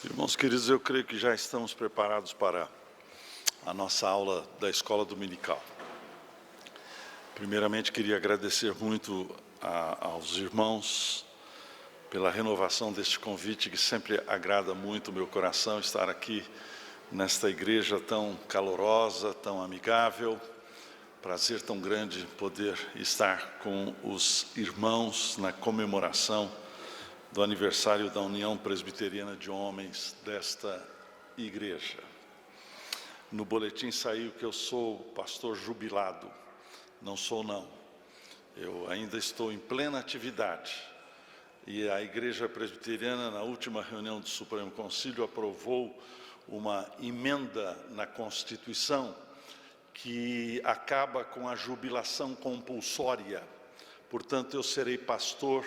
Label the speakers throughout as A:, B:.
A: Irmãos queridos, eu creio que já estamos preparados para a nossa aula da Escola Dominical. Primeiramente, queria agradecer muito aos irmãos pela renovação deste convite, que sempre agrada muito o meu coração, estar aqui nesta igreja tão calorosa, tão amigável. Prazer tão grande poder estar com os irmãos na comemoração do aniversário da União Presbiteriana de Homens desta igreja. No boletim saiu que eu sou pastor jubilado. Não sou, não. Eu ainda estou em plena atividade. E a Igreja Presbiteriana, na última reunião do Supremo Concílio, aprovou uma emenda na Constituição que acaba com a jubilação compulsória. Portanto, eu serei pastor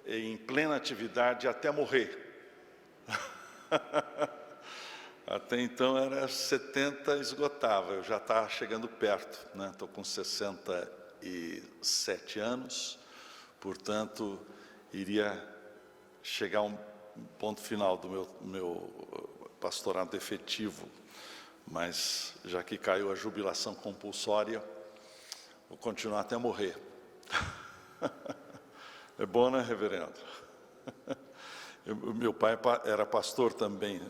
A: em plena atividade até morrer. Até então era 70, esgotava, eu já estava chegando perto, né? Estou com 67 anos, portanto, iria chegar a um ponto final do meu pastorado efetivo, mas já que caiu a jubilação compulsória, vou continuar até morrer. É bom, né, reverendo? Meu pai era pastor também,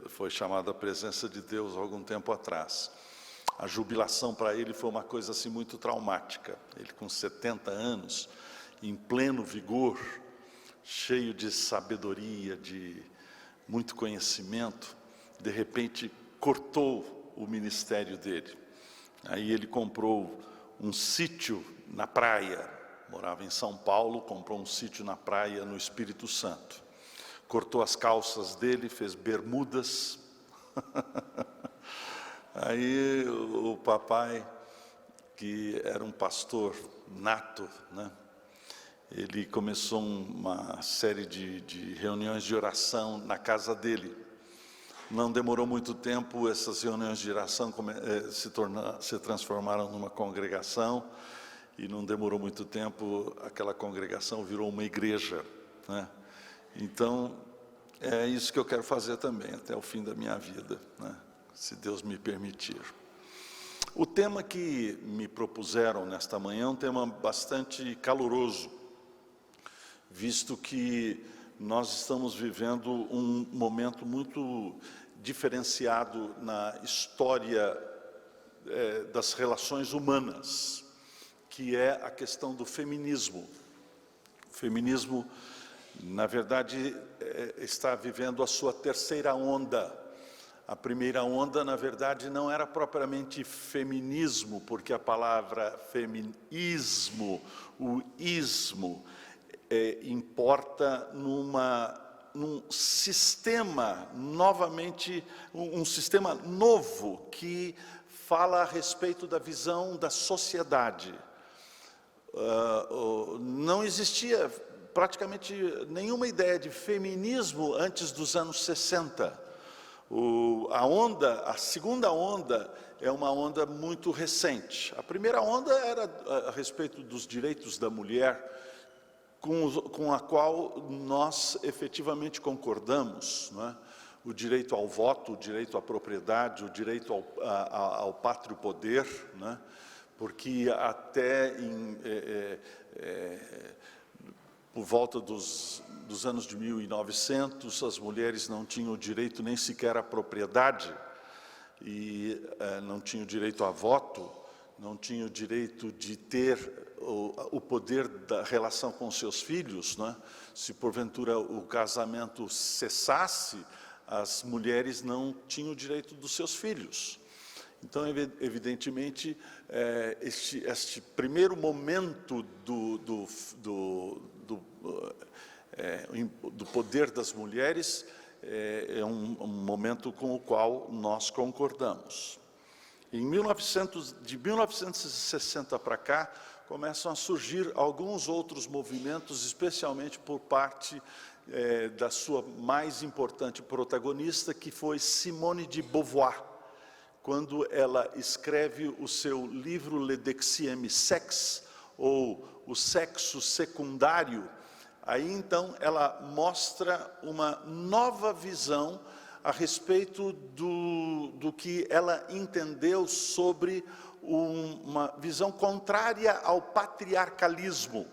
A: foi chamado à presença de Deus há algum tempo atrás. A jubilação para ele foi uma coisa assim muito traumática. Ele com 70 anos, em pleno vigor, cheio de sabedoria, de muito conhecimento, de repente cortou o ministério dele. Aí ele comprou um sítio na praia, morava em São Paulo, comprou um sítio na praia no Espírito Santo. Cortou as calças dele, fez bermudas. Aí o papai, que era um pastor nato, né? Ele começou uma série de reuniões de oração na casa dele. Não demorou muito tempo, essas reuniões de oração se transformaram numa congregação, e não demorou muito tempo, aquela congregação virou uma igreja, né? Então, é isso que eu quero fazer também, até o fim da minha vida, né? Se Deus me permitir. O tema que me propuseram nesta manhã é um tema bastante caloroso, visto que nós estamos vivendo um momento muito diferenciado na história das relações humanas, que é a questão do feminismo. O feminismo, na verdade, está vivendo a sua terceira onda. A primeira onda, na verdade, não era propriamente feminismo, porque a palavra feminismo, o ismo, importa num sistema, novamente, um sistema novo, que fala a respeito da visão da sociedade. Não existia praticamente nenhuma ideia de feminismo antes dos anos 60. A segunda onda é uma onda muito recente. A primeira onda era a respeito dos direitos da mulher, com a qual nós efetivamente concordamos, não é? O direito ao voto, o direito à propriedade, o direito ao pátrio poder, né? Porque até por volta dos anos de 1900, as mulheres não tinham o direito nem sequer à propriedade, e não tinham direito a voto, não tinham o direito de ter o poder da relação com seus filhos, né? Se porventura o casamento cessasse, as mulheres não tinham o direito dos seus filhos. Então, evidentemente, este primeiro momento do poder das mulheres é um momento com o qual nós concordamos. De 1960 para cá, começam a surgir alguns outros movimentos, especialmente por parte da sua mais importante protagonista, que foi Simone de Beauvoir, quando ela escreve o seu livro Le Deuxième Sexe, ou O Sexo Secundário. Aí então ela mostra uma nova visão a respeito do que ela entendeu sobre uma visão contrária ao patriarcalismo.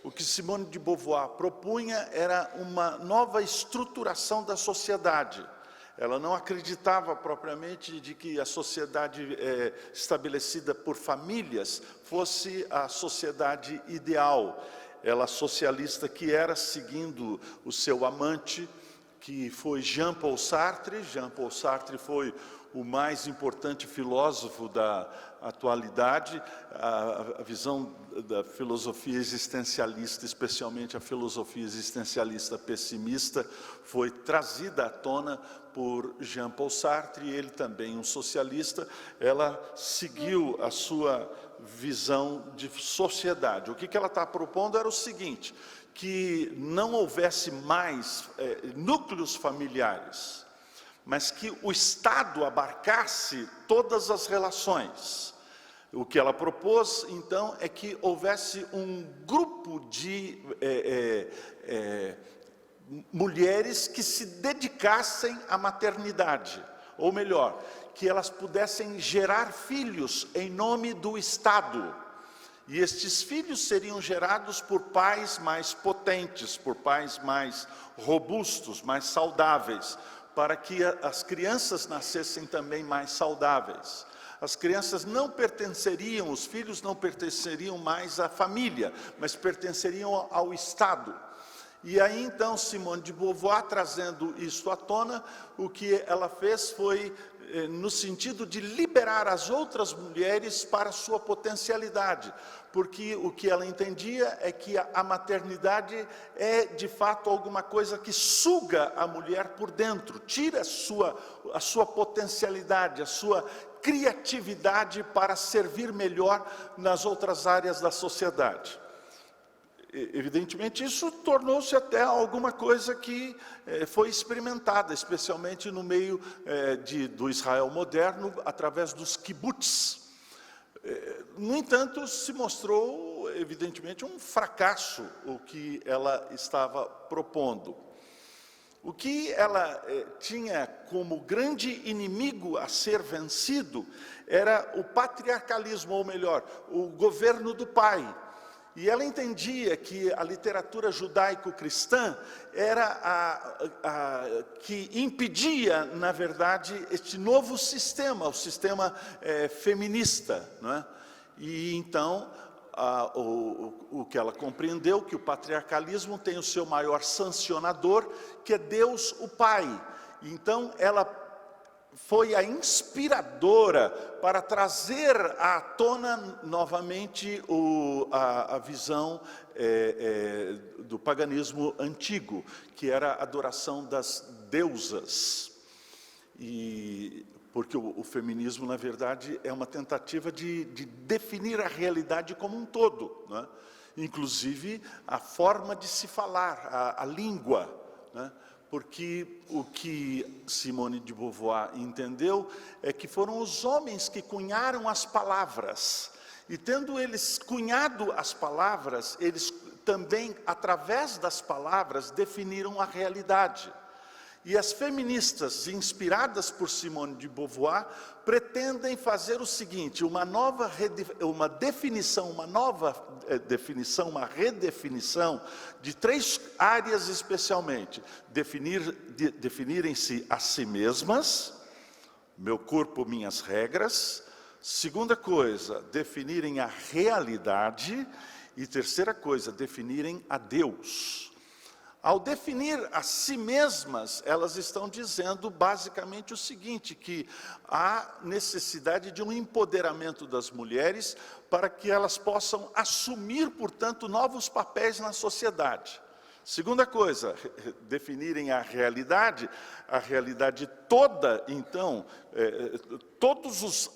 A: O que Simone de Beauvoir propunha era uma nova estruturação da sociedade. Ela não acreditava propriamente de que a sociedade estabelecida por famílias fosse a sociedade ideal. Ela, socialista que era, seguindo o seu amante, que foi Jean-Paul Sartre. Jean-Paul Sartre foi o mais importante filósofo da atualidade. A visão da filosofia existencialista, especialmente a filosofia existencialista pessimista, foi trazida à tona por Jean-Paul Sartre, ele também um socialista. Ela seguiu a sua visão de sociedade. O que ela está propondo era o seguinte, que não houvesse mais núcleos familiares, mas que o Estado abarcasse todas as relações. O que ela propôs, então, é que houvesse um grupo de mulheres que se dedicassem à maternidade, ou melhor, que elas pudessem gerar filhos em nome do Estado. E estes filhos seriam gerados por pais mais potentes, por pais mais robustos, mais saudáveis, para que as crianças nascessem também mais saudáveis. As crianças não pertenceriam, os filhos não pertenceriam mais à família, mas pertenceriam ao Estado. E aí então Simone de Beauvoir, trazendo isso à tona, o que ela fez foi no sentido de liberar as outras mulheres para a sua potencialidade, porque o que ela entendia é que a maternidade é de fato alguma coisa que suga a mulher por dentro, tira a sua potencialidade, a sua criatividade para servir melhor nas outras áreas da sociedade. Evidentemente, isso tornou-se até alguma coisa que foi experimentada, especialmente no meio do Israel moderno, através dos kibbutz. No entanto, se mostrou, evidentemente, um fracasso o que ela estava propondo. O que ela tinha como grande inimigo a ser vencido era o patriarcalismo, ou melhor, o governo do pai. E ela entendia que a literatura judaico-cristã era que impedia, na verdade, este novo sistema, o sistema feminista, não é? E então, o que ela compreendeu, que o patriarcalismo tem o seu maior sancionador, que é Deus o Pai. Então, ela foi a inspiradora para trazer à tona novamente a visão do paganismo antigo, que era a adoração das deusas. Porque o feminismo, na verdade, é uma tentativa de definir a realidade como um todo, não é? Inclusive a forma de se falar, a língua, né? Porque o que Simone de Beauvoir entendeu é que foram os homens que cunharam as palavras. E tendo eles cunhado as palavras, eles também, através das palavras, definiram a realidade. E as feministas, inspiradas por Simone de Beauvoir, pretendem fazer o seguinte, uma redefinição de três áreas especialmente. Definirem-se a si mesmas, meu corpo, minhas regras. Segunda coisa, definirem a realidade. E terceira coisa, definirem a Deus. Ao definir a si mesmas, elas estão dizendo basicamente o seguinte, que há necessidade de um empoderamento das mulheres para que elas possam assumir, portanto, novos papéis na sociedade. Segunda coisa, definirem a realidade toda, então, todos os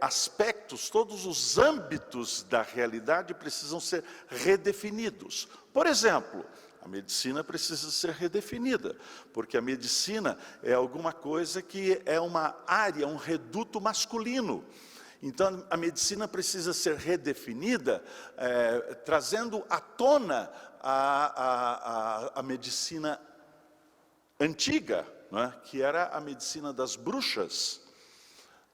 A: aspectos, todos os âmbitos da realidade precisam ser redefinidos. Por exemplo, a medicina precisa ser redefinida, porque a medicina é alguma coisa que é uma área, um reduto masculino. Então, a medicina precisa ser redefinida, trazendo à tona a medicina antiga, não é? Que era a medicina das bruxas,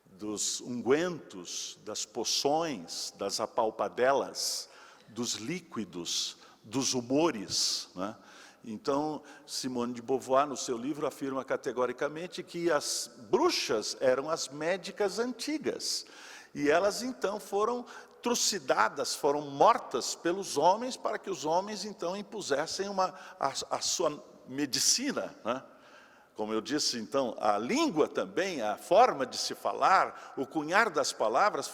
A: dos ungüentos, das poções, das apalpadelas, dos líquidos, dos humores, não é? Então, Simone de Beauvoir, no seu livro, afirma categoricamente que as bruxas eram as médicas antigas. E elas, então, foram trucidadas, foram mortas pelos homens, para que os homens, então, impusessem a sua medicina, né? Como eu disse, então, a língua também, a forma de se falar, o cunhar das palavras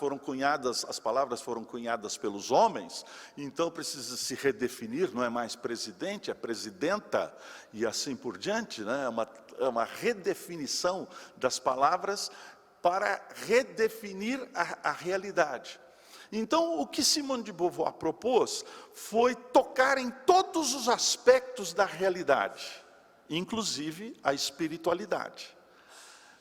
A: as palavras foram cunhadas pelos homens, então precisa se redefinir, não é mais presidente, é presidenta, e assim por diante, né? É uma redefinição das palavras para redefinir a realidade. Então, o que Simone de Beauvoir propôs foi tocar em todos os aspectos da realidade, inclusive a espiritualidade.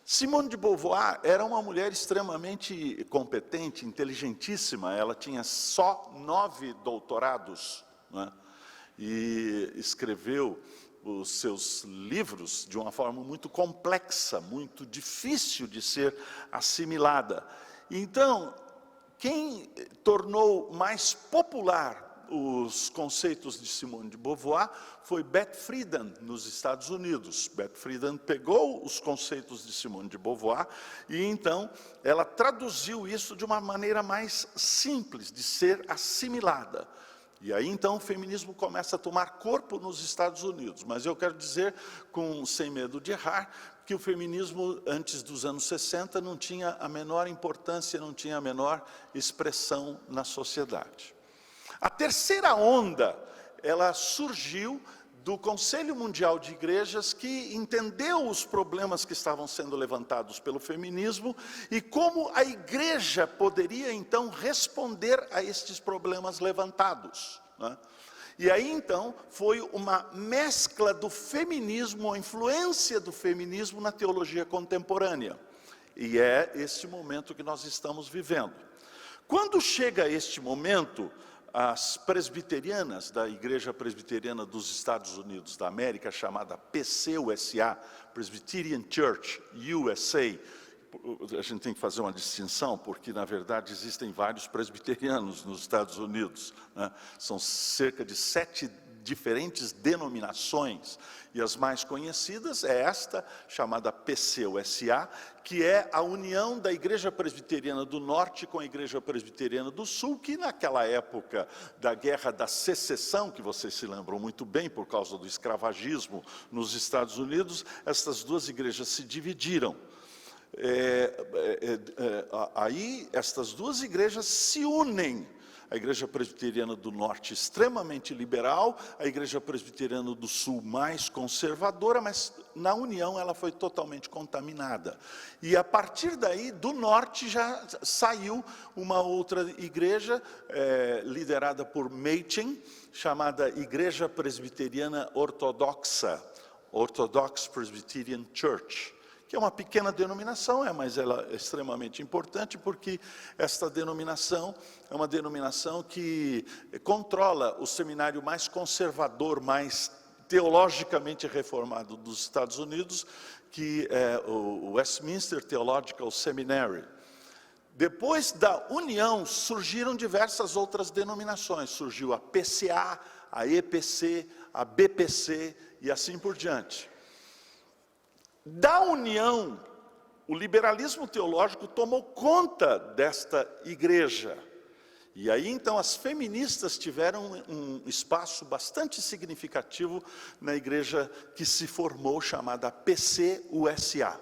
A: Simone de Beauvoir era uma mulher extremamente competente, inteligentíssima. Ela tinha só 9 doutorados, né? E escreveu os seus livros de uma forma muito complexa, muito difícil de ser assimilada. Então, quem tornou mais popular os conceitos de Simone de Beauvoir foi Beth Friedan, nos Estados Unidos. Beth Friedan pegou os conceitos de Simone de Beauvoir e, então, ela traduziu isso de uma maneira mais simples, de ser assimilada. E aí, então, o feminismo começa a tomar corpo nos Estados Unidos. Mas eu quero dizer, sem medo de errar, que o feminismo, antes dos anos 60, não tinha a menor importância, não tinha a menor expressão na sociedade. A terceira onda, ela surgiu do Conselho Mundial de Igrejas, que entendeu os problemas que estavam sendo levantados pelo feminismo e como a igreja poderia, então, responder a estes problemas levantados, né? E aí, então, foi uma mescla do feminismo, a influência do feminismo na teologia contemporânea. E é este momento que nós estamos vivendo. Quando chega este momento, as presbiterianas da Igreja Presbiteriana dos Estados Unidos da América, chamada PCUSA, Presbyterian Church USA, a gente tem que fazer uma distinção, porque, na verdade, existem vários presbiterianos nos Estados Unidos, né? São cerca de 7 diferentes denominações, e as mais conhecidas é esta, chamada PCUSA, que é a união da Igreja Presbiteriana do Norte com a Igreja Presbiteriana do Sul, que naquela época da Guerra da Secessão, que vocês se lembram muito bem, por causa do escravagismo nos Estados Unidos, estas duas igrejas se dividiram. Aí, estas duas igrejas se unem. A Igreja Presbiteriana do Norte extremamente liberal, a Igreja Presbiteriana do Sul mais conservadora, mas na união ela foi totalmente contaminada. E a partir daí, do Norte já saiu uma outra igreja, liderada por Machen, chamada Igreja Presbiteriana Ortodoxa, Orthodox Presbyterian Church, que é uma pequena denominação, mas ela é extremamente importante, porque esta denominação é uma denominação que controla o seminário mais conservador, mais teologicamente reformado dos Estados Unidos, que é o Westminster Theological Seminary. Depois da união, surgiram diversas outras denominações. Surgiu a PCA, a EPC, a BPC e assim por diante. Da união, o liberalismo teológico tomou conta desta igreja. E aí, então, as feministas tiveram um espaço bastante significativo na igreja que se formou, chamada PCUSA.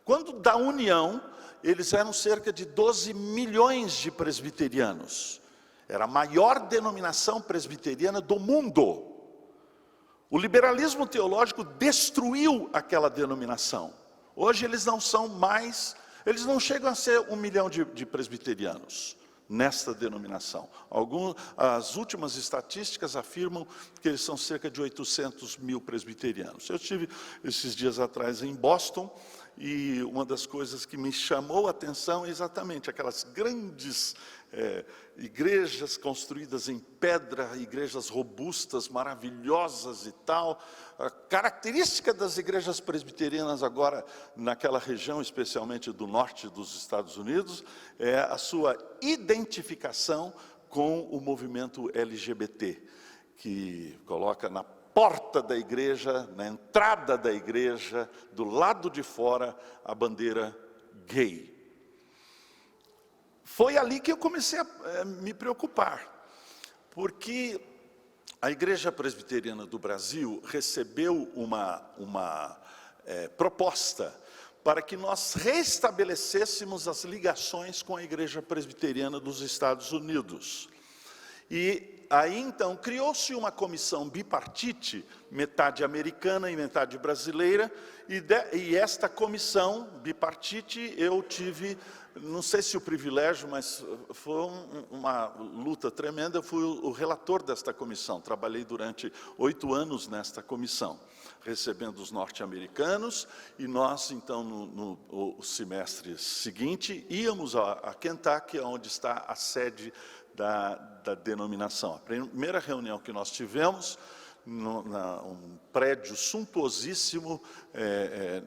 A: Quando da união, eles eram cerca de 12 milhões de presbiterianos. Era a maior denominação presbiteriana do mundo. O liberalismo teológico destruiu aquela denominação. Hoje eles não são mais, eles não chegam a ser 1 milhão de presbiterianos nesta denominação. As últimas estatísticas afirmam que eles são cerca de 800 mil presbiterianos. Eu estive esses dias atrás em Boston e uma das coisas que me chamou a atenção é exatamente aquelas grandes igrejas construídas em pedra, igrejas robustas, maravilhosas e tal. A característica das igrejas presbiterianas agora, naquela região, especialmente do norte dos Estados Unidos, é a sua identificação com o movimento LGBT, que coloca na porta da igreja, na entrada da igreja, do lado de fora, a bandeira gay. Foi ali que eu comecei a me preocupar, porque a Igreja Presbiteriana do Brasil recebeu uma proposta para que nós restabelecêssemos as ligações com a Igreja Presbiteriana dos Estados Unidos. E aí, então, criou-se uma comissão bipartite, metade americana e metade brasileira, e esta comissão bipartite eu tive, não sei se o privilégio, mas foi uma luta tremenda. Eu fui o relator desta comissão, trabalhei durante 8 anos nesta comissão, recebendo os norte-americanos, e nós, então, no semestre seguinte, íamos a Kentucky, onde está a sede da denominação. A primeira reunião que nós tivemos, um prédio suntuosíssimo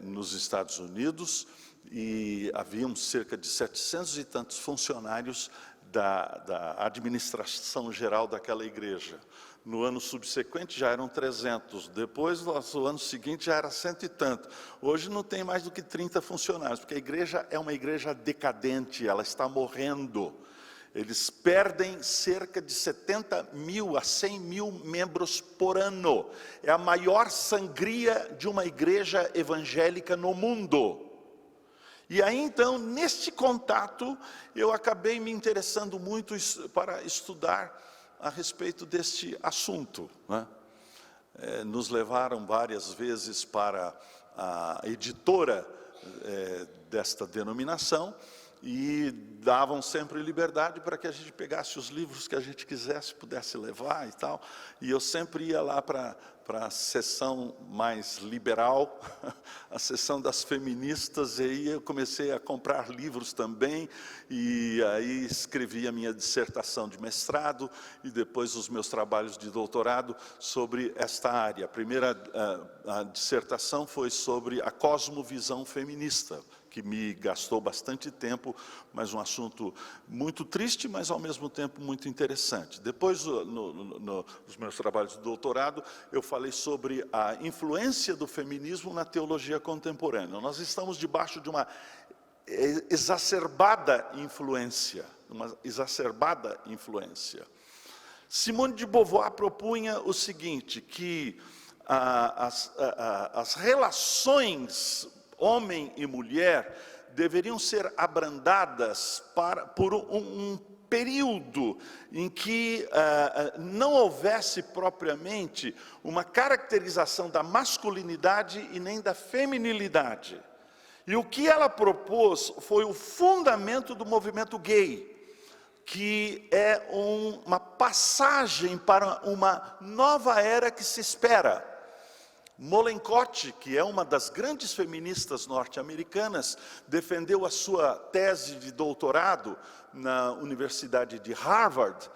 A: nos Estados Unidos, e haviam cerca de 700 e tantos funcionários da administração geral daquela igreja. No ano subsequente já eram 300, depois no ano seguinte já era 100 e tanto. Hoje não tem mais do que 30 funcionários, porque a igreja é uma igreja decadente, ela está morrendo. Eles perdem cerca de 70 mil a 100 mil membros por ano. É a maior sangria de uma igreja evangélica no mundo. E aí, então, neste contato, eu acabei me interessando muito para estudar a respeito deste assunto, né? Nos levaram várias vezes para a editora desta denominação, e davam sempre liberdade para que a gente pegasse os livros que a gente quisesse, pudesse levar e tal. E eu sempre ia lá para a seção mais liberal, a seção das feministas, e aí eu comecei a comprar livros também, e aí escrevi a minha dissertação de mestrado, e depois os meus trabalhos de doutorado sobre esta área. A primeira a dissertação foi sobre a cosmovisão feminista, que me gastou bastante tempo, mas um assunto muito triste, mas ao mesmo tempo muito interessante. Depois, nos meus trabalhos de doutorado, eu falei sobre a influência do feminismo na teologia contemporânea. Nós estamos debaixo de uma exacerbada influência, Simone de Beauvoir propunha o seguinte, que as relações homem e mulher deveriam ser abrandadas por um período em que não houvesse propriamente uma caracterização da masculinidade e nem da feminilidade. E o que ela propôs foi o fundamento do movimento gay, que é uma passagem para uma nova era que se espera. Mollenkott, que é uma das grandes feministas norte-americanas, defendeu a sua tese de doutorado na Universidade de Harvard,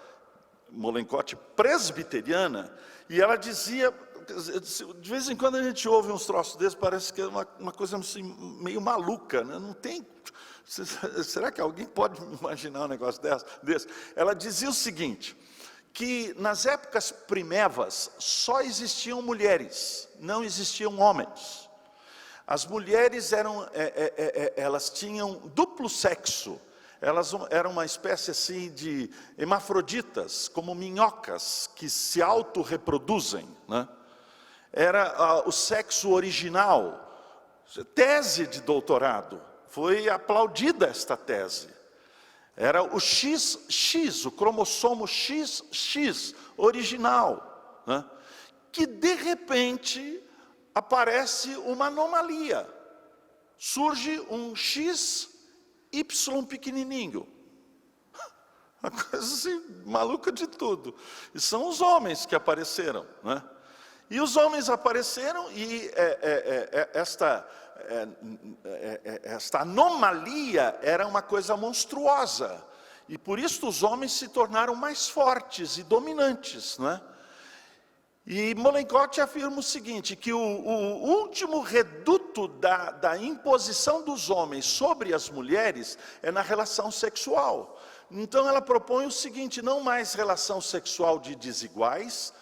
A: Mollenkott presbiteriana, e ela dizia, de vez em quando a gente ouve uns troços desses, parece que é uma coisa assim, meio maluca, né? Não tem, será que alguém pode imaginar um negócio desse? Ela dizia o seguinte, que nas épocas primevas só existiam mulheres, não existiam homens. As mulheres elas tinham duplo sexo, elas eram uma espécie assim de hermafroditas, como minhocas que se autorreproduzem, né? Era o sexo original. Tese de doutorado, foi aplaudida esta tese. Era o XX, o cromossomo XX original, né? Que de repente aparece uma anomalia. Surge um XY pequenininho. Uma coisa assim, maluca de tudo. E são os homens que apareceram, né? E os homens apareceram e esta anomalia era uma coisa monstruosa. E por isso os homens se tornaram mais fortes e dominantes, não é? E Mollenkott afirma o seguinte, que o último reduto da imposição dos homens sobre as mulheres é na relação sexual. Então ela propõe o seguinte, não mais relação sexual de desiguais,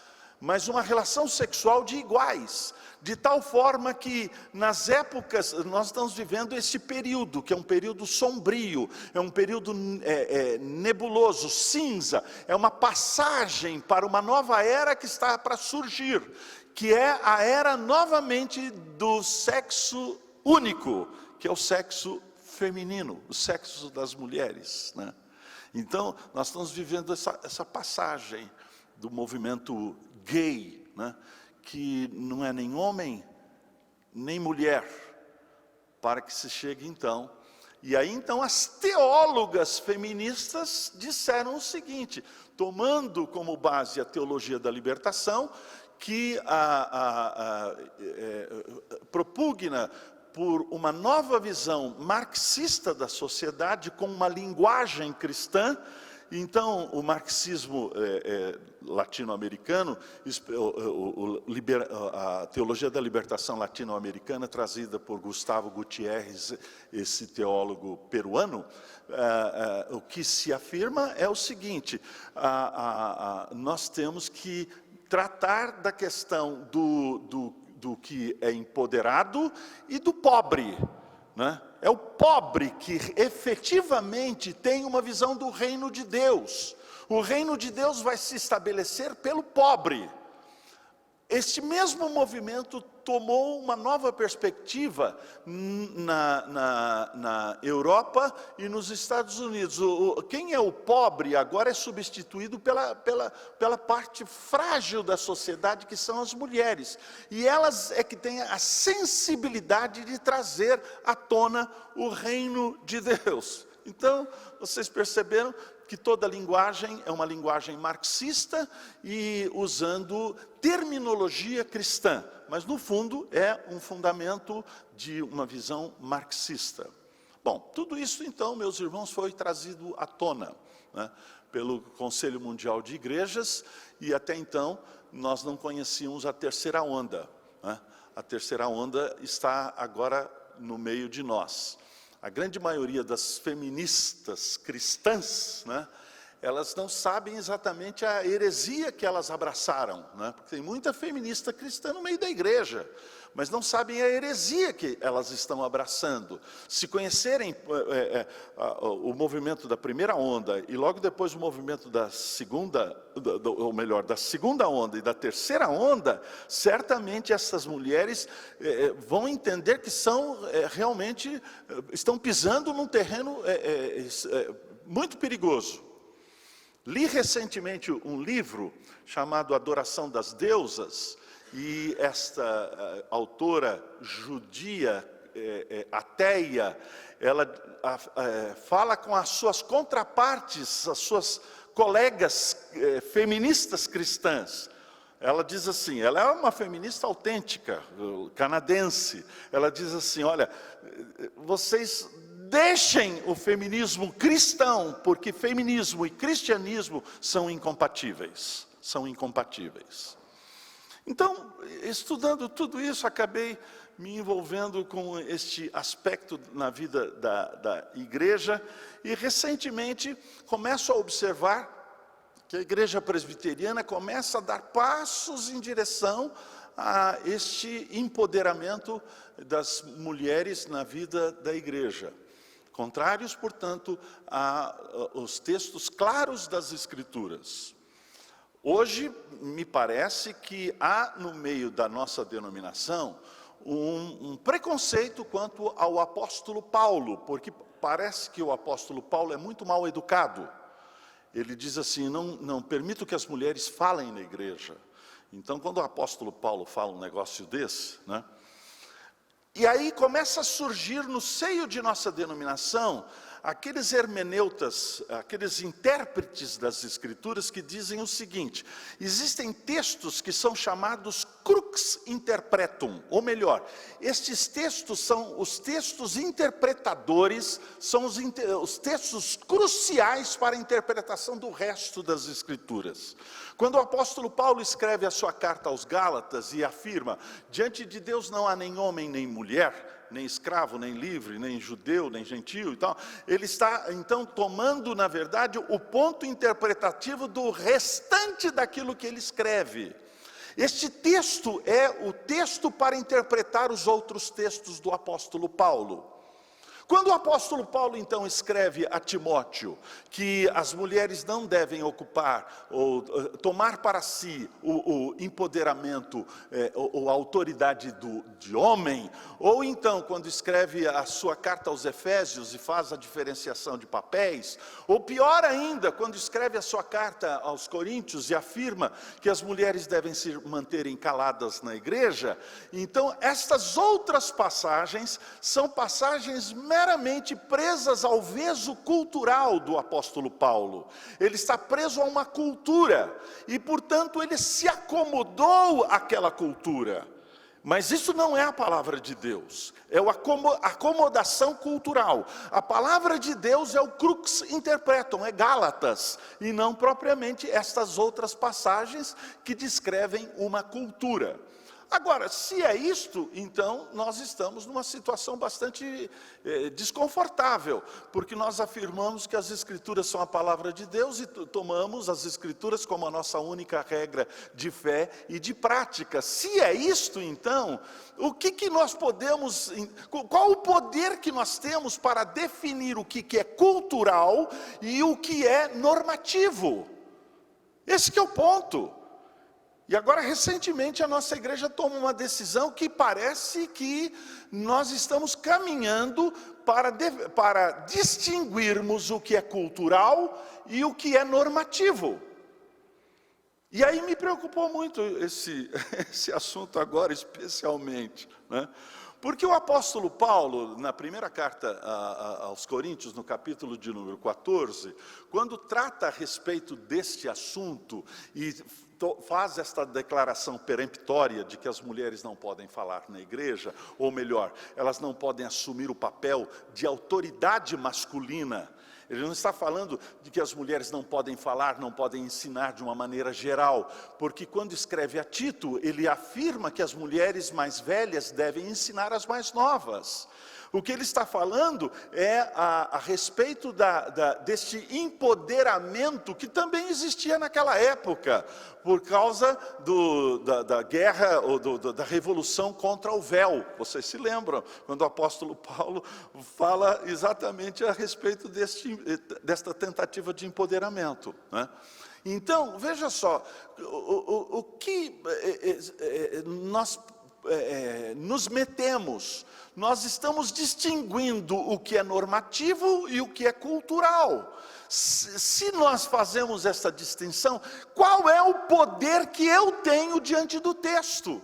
A: mas uma relação sexual de iguais, de tal forma que nas épocas, nós estamos vivendo esse período, que é um período sombrio, é um período nebuloso, cinza, é uma passagem para uma nova era que está para surgir, que é a era novamente do sexo único, que é o sexo feminino, o sexo das mulheres, né? Então, nós estamos vivendo essa passagem do movimento gay, né? Que não é nem homem, nem mulher, para que se chegue então. E aí então as teólogas feministas disseram o seguinte, tomando como base a teologia da libertação, que propugna por uma nova visão marxista da sociedade, com uma linguagem cristã. Então, o marxismo latino-americano, a teologia da libertação latino-americana, trazida por Gustavo Gutierrez, esse teólogo peruano, o que se afirma é o seguinte, nós temos que tratar da questão do que é empoderado e do pobre, né? É o pobre que efetivamente tem uma visão do reino de Deus. O reino de Deus vai se estabelecer pelo pobre. Este mesmo movimento tomou uma nova perspectiva na Europa e nos Estados Unidos. Quem é o pobre agora é substituído pela parte frágil da sociedade, que são as mulheres. E elas é que têm a sensibilidade de trazer à tona o reino de Deus. Então, vocês perceberam que toda linguagem é uma linguagem marxista e usando terminologia cristã, mas no fundo é um fundamento de uma visão marxista. Bom, tudo isso então, meus irmãos, foi trazido à tona, né, pelo Conselho Mundial de Igrejas, e até então nós não conhecíamos a terceira onda, né? A terceira onda está agora no meio de nós. A grande maioria das feministas cristãs, né, elas não sabem exatamente a heresia que elas abraçaram, né, porque tem muita feminista cristã no meio da igreja, mas não sabem a heresia que elas estão abraçando. Se conhecerem o movimento da primeira onda e logo depois o movimento da segunda, ou melhor, da segunda onda e da terceira onda, certamente essas mulheres vão entender que são realmente, estão pisando num terreno muito perigoso. Li recentemente um livro chamado Adoração das Deusas, e esta autora judia, ateia, ela fala com as suas contrapartes, as suas colegas feministas cristãs. Ela diz assim, ela é uma feminista autêntica, canadense. Ela diz assim, olha, vocês deixem o feminismo cristão, porque feminismo e cristianismo são incompatíveis. São incompatíveis. Então, estudando tudo isso, acabei me envolvendo com este aspecto na vida da igreja, e recentemente começo a observar que a igreja presbiteriana começa a dar passos em direção a este empoderamento das mulheres na vida da igreja. Contrários, portanto, aos textos claros das Escrituras. Hoje, me parece que há no meio da nossa denominação um preconceito quanto ao apóstolo Paulo, porque parece que o apóstolo Paulo é muito mal educado. Ele diz assim, não permito que as mulheres falem na igreja. Então, quando o apóstolo Paulo fala um negócio desse, né? E aí começa a surgir no seio de nossa denominação aqueles hermeneutas, aqueles intérpretes das Escrituras que dizem o seguinte: existem textos que são chamados crux interpretum, ou melhor, estes textos são os textos interpretadores, são os textos cruciais para a interpretação do resto das Escrituras. Quando o apóstolo Paulo escreve a sua carta aos Gálatas e afirma: diante de Deus não há nem homem nem mulher, nem escravo, nem livre, nem judeu, nem gentio e tal, ele está então tomando, na verdade, o ponto interpretativo do restante daquilo que ele escreve. Este texto é o texto para interpretar os outros textos do apóstolo Paulo. Quando o apóstolo Paulo então escreve a Timóteo que as mulheres não devem ocupar ou tomar para si o empoderamento ou a autoridade de homem, ou então quando escreve a sua carta aos Efésios e faz a diferenciação de papéis, ou pior ainda, quando escreve a sua carta aos Coríntios e afirma que as mulheres devem se manterem caladas na igreja, então estas outras passagens são passagens meramente presas ao veso cultural do apóstolo Paulo. Ele está preso a uma cultura e, portanto, ele se acomodou àquela cultura. Mas isso não é a palavra de Deus, é a acomodação cultural. A palavra de Deus é o crux interpretum, é Gálatas, e não propriamente estas outras passagens que descrevem uma cultura. Agora, se é isto, então nós estamos numa situação bastante desconfortável, porque nós afirmamos que as Escrituras são a palavra de Deus e tomamos as Escrituras como a nossa única regra de fé e de prática. Se é isto, então, o que nós podemos, qual o poder que nós temos para definir o que é cultural e o que é normativo? Esse que é o ponto. E agora, recentemente, a nossa igreja toma uma decisão que parece que nós estamos caminhando para distinguirmos o que é cultural e o que é normativo. E aí me preocupou muito esse assunto agora, especialmente, né? Porque o apóstolo Paulo, na primeira carta aos Coríntios, no capítulo de número 14, quando trata a respeito deste assunto e faz esta declaração peremptória de que as mulheres não podem falar na igreja, ou melhor, elas não podem assumir o papel de autoridade masculina. Ele não está falando de que as mulheres não podem falar, não podem ensinar de uma maneira geral, porque quando escreve a Tito, ele afirma que as mulheres mais velhas devem ensinar as mais novas. O que ele está falando é a respeito deste empoderamento que também existia naquela época, por causa da guerra ou da revolução contra o véu. Vocês se lembram, quando o apóstolo Paulo fala exatamente a respeito desta tentativa de empoderamento, né? Então, veja só, o que nós nos metemos, nós estamos distinguindo o que é normativo e o que é cultural. Se nós fazemos essa distinção, qual é o poder que eu tenho diante do texto?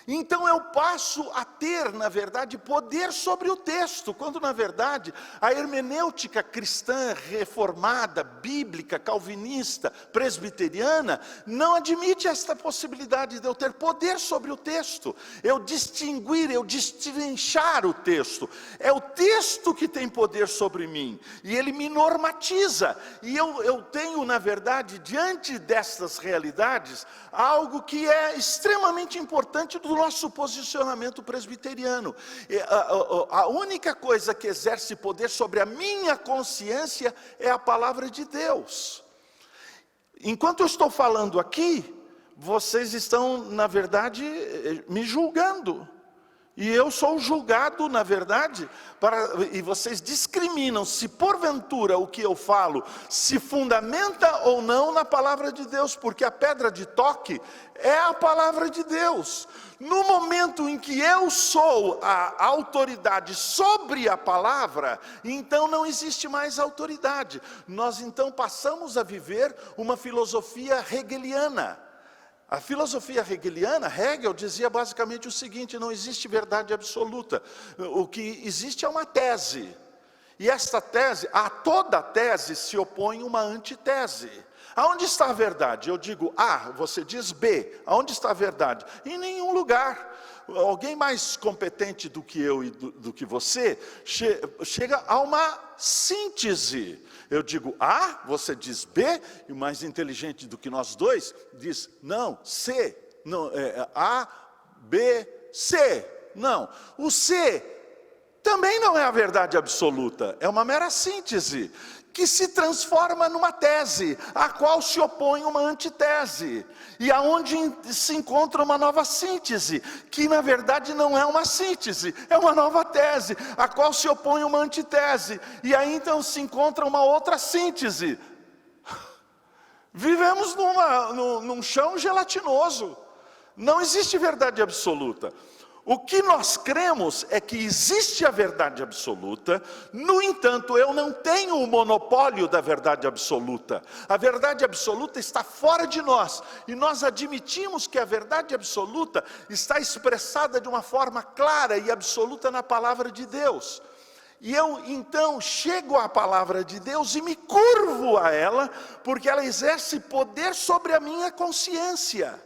A: Então eu passo a ter, na verdade, poder sobre o texto, quando na verdade a hermenêutica cristã, reformada, bíblica, calvinista, presbiteriana, não admite esta possibilidade de eu ter poder sobre o texto, eu distinguir, eu destrinchar o texto. É o texto que tem poder sobre mim, e ele me normatiza, e eu tenho, na verdade, diante destas realidades, algo que é extremamente importante do nosso posicionamento presbiteriano. A única coisa que exerce poder sobre a minha consciência é a palavra de Deus. Enquanto eu estou falando aqui, vocês estão, na verdade, me julgando. E eu sou julgado, na verdade, e vocês discriminam se porventura o que eu falo se fundamenta ou não na palavra de Deus, porque a pedra de toque é a palavra de Deus. No momento em que eu sou a autoridade sobre a palavra, então não existe mais autoridade. Nós então passamos a viver uma filosofia hegeliana. A filosofia hegeliana, Hegel dizia basicamente o seguinte: não existe verdade absoluta, o que existe é uma tese. E esta tese, a toda tese se opõe uma antitese. Aonde está a verdade? Eu digo A, você diz B. Aonde está a verdade? Em nenhum lugar. Alguém mais competente do que eu e do que você, chega a uma síntese. Eu digo A, você diz B, e o mais inteligente do que nós dois diz não, C. Não, A, B, C. Não. O C também não é a verdade absoluta, é uma mera síntese, que se transforma numa tese, a qual se opõe uma antitese, e aonde se encontra uma nova síntese, que na verdade não é uma síntese, é uma nova tese, a qual se opõe uma antitese, e aí então se encontra uma outra síntese. Vivemos num chão gelatinoso, não existe verdade absoluta. O que nós cremos é que existe a verdade absoluta, no entanto, eu não tenho o monopólio da verdade absoluta. A verdade absoluta está fora de nós, e nós admitimos que a verdade absoluta está expressada de uma forma clara e absoluta na palavra de Deus. E eu então chego à palavra de Deus e me curvo a ela, porque ela exerce poder sobre a minha consciência.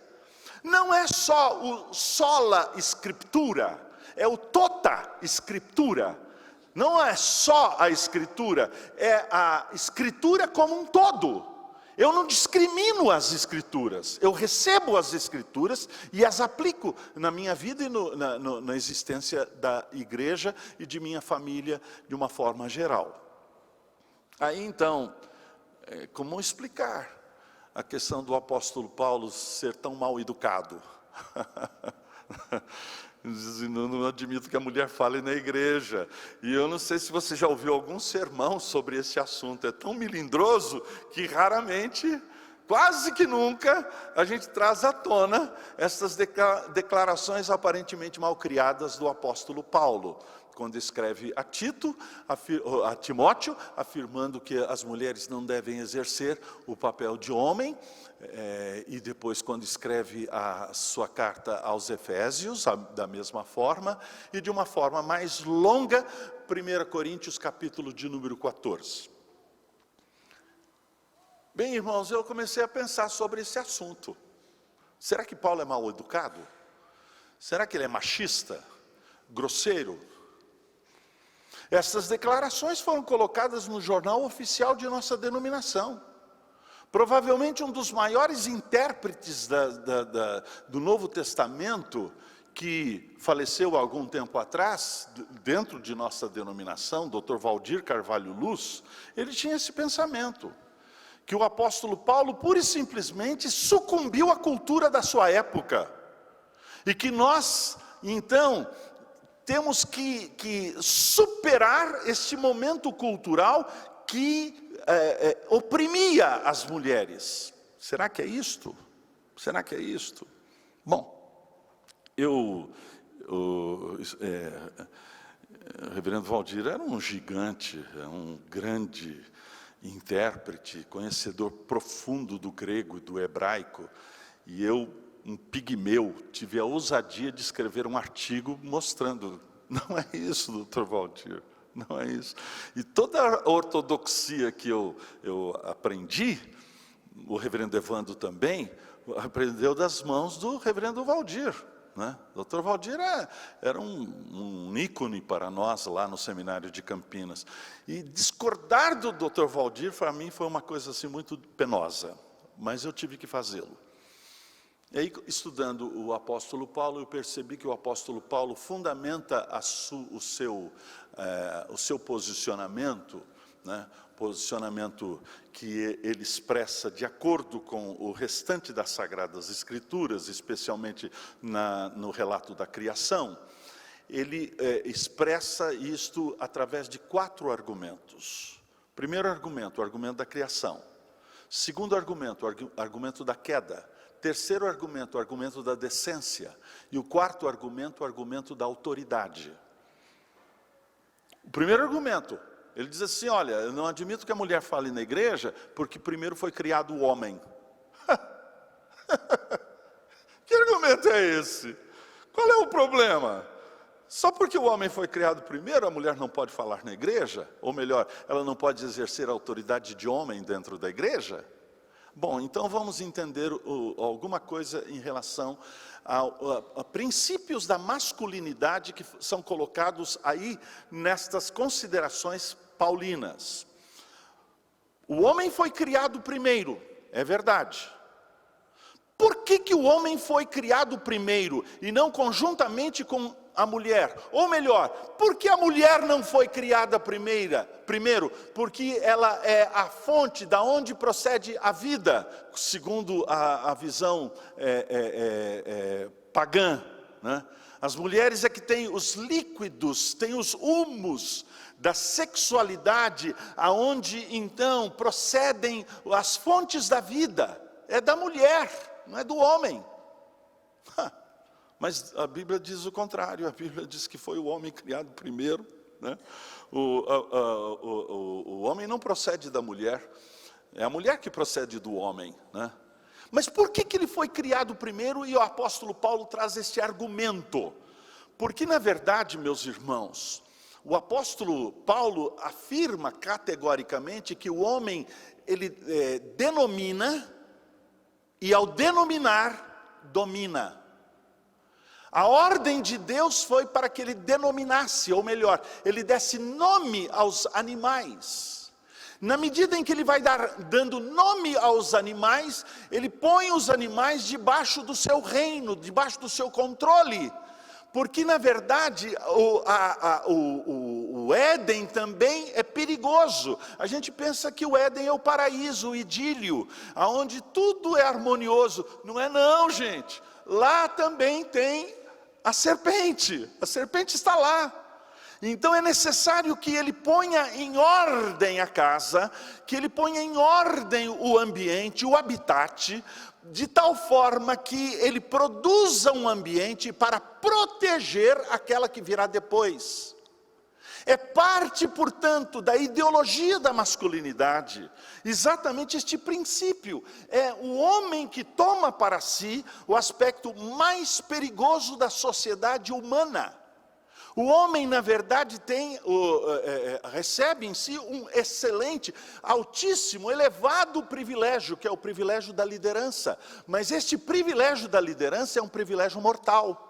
A: Não é só o sola escritura, é o tota escritura. Não é só a escritura, é a escritura como um todo. Eu não discrimino as escrituras, eu recebo as escrituras e as aplico na minha vida e na existência da igreja e de minha família de uma forma geral. Aí então, como explicar a questão do apóstolo Paulo ser tão mal educado? Não admito que a mulher fale na igreja. E eu não sei se você já ouviu algum sermão sobre esse assunto. É tão melindroso que raramente, quase que nunca, a gente traz à tona essas declarações aparentemente mal criadas do apóstolo Paulo, quando escreve a Timóteo, afirmando que as mulheres não devem exercer o papel de homem, e depois quando escreve a sua carta aos Efésios, da mesma forma, e de uma forma mais longa, 1 Coríntios capítulo de número 14. Bem, irmãos, eu comecei a pensar sobre esse assunto. Será que Paulo é mal educado? Será que ele é machista? Grosseiro? Essas declarações foram colocadas no jornal oficial de nossa denominação. Provavelmente um dos maiores intérpretes do Novo Testamento, que faleceu há algum tempo atrás, dentro de nossa denominação, Dr. Valdir Carvalho Luz, ele tinha esse pensamento, que o apóstolo Paulo pura e simplesmente sucumbiu à cultura da sua época, e que nós, então, temos que superar este momento cultural que oprimia as mulheres. Será que é isto? Será que é isto? Bom, o reverendo Valdir era um gigante, um grande intérprete, conhecedor profundo do grego e do hebraico, e eu, um pigmeu, tive a ousadia de escrever um artigo mostrando, não é isso, doutor Valdir, não é isso. E toda a ortodoxia que eu aprendi, o reverendo Evandro também, aprendeu das mãos do reverendo Valdir, né? Doutor Valdir era um ícone para nós lá no seminário de Campinas. E discordar do doutor Valdir, para mim, foi uma coisa assim muito penosa, mas eu tive que fazê-lo. E aí, estudando o apóstolo Paulo, eu percebi que o apóstolo Paulo fundamenta o seu posicionamento, né? Posicionamento que ele expressa de acordo com o restante das Sagradas Escrituras, especialmente no relato da criação. Ele expressa isto através de 4 argumentos. Primeiro argumento, o argumento da criação. Segundo argumento, o argumento da queda. Terceiro argumento, o argumento da decência. E o quarto argumento, o argumento da autoridade. O primeiro argumento, ele diz assim, olha, eu não admito que a mulher fale na igreja, porque primeiro foi criado o homem. Que argumento é esse? Qual é o problema? Só porque o homem foi criado primeiro, a mulher não pode falar na igreja? Ou melhor, ela não pode exercer a autoridade de homem dentro da igreja? Bom, então vamos entender alguma coisa em relação a princípios da masculinidade que são colocados aí nestas considerações paulinas. O homem foi criado primeiro, é verdade. Por que o homem foi criado primeiro e não conjuntamente com a mulher? Ou melhor, por que a mulher não foi criada primeiro? Porque ela é a fonte da onde procede a vida, segundo a visão pagã, né? As mulheres é que têm os líquidos, têm os humos da sexualidade, aonde então procedem as fontes da vida. É da mulher, não é do homem. Mas a Bíblia diz o contrário, a Bíblia diz que foi o homem criado primeiro, né? O homem não procede da mulher, é a mulher que procede do homem, né? Mas por que ele foi criado primeiro? E o apóstolo Paulo traz este argumento. Porque na verdade, meus irmãos, o apóstolo Paulo afirma categoricamente que o homem, ele denomina, e ao denominar, domina. A ordem de Deus foi para que ele denominasse, ou melhor, ele desse nome aos animais. Na medida em que ele vai dando nome aos animais, ele põe os animais debaixo do seu reino, debaixo do seu controle. Porque na verdade o Éden também é perigoso. A gente pensa que o Éden é o paraíso, o idílio, onde tudo é harmonioso. Não é não, gente. Lá também tem a serpente está lá. Então é necessário que ele ponha em ordem a casa, que ele ponha em ordem o ambiente, o habitat, de tal forma que ele produza um ambiente para proteger aquela que virá depois. É parte, portanto, da ideologia da masculinidade, exatamente este princípio. É o homem que toma para si o aspecto mais perigoso da sociedade humana. O homem, na verdade, recebe em si um excelente, altíssimo, elevado privilégio, que é o privilégio da liderança. Mas este privilégio da liderança é um privilégio mortal.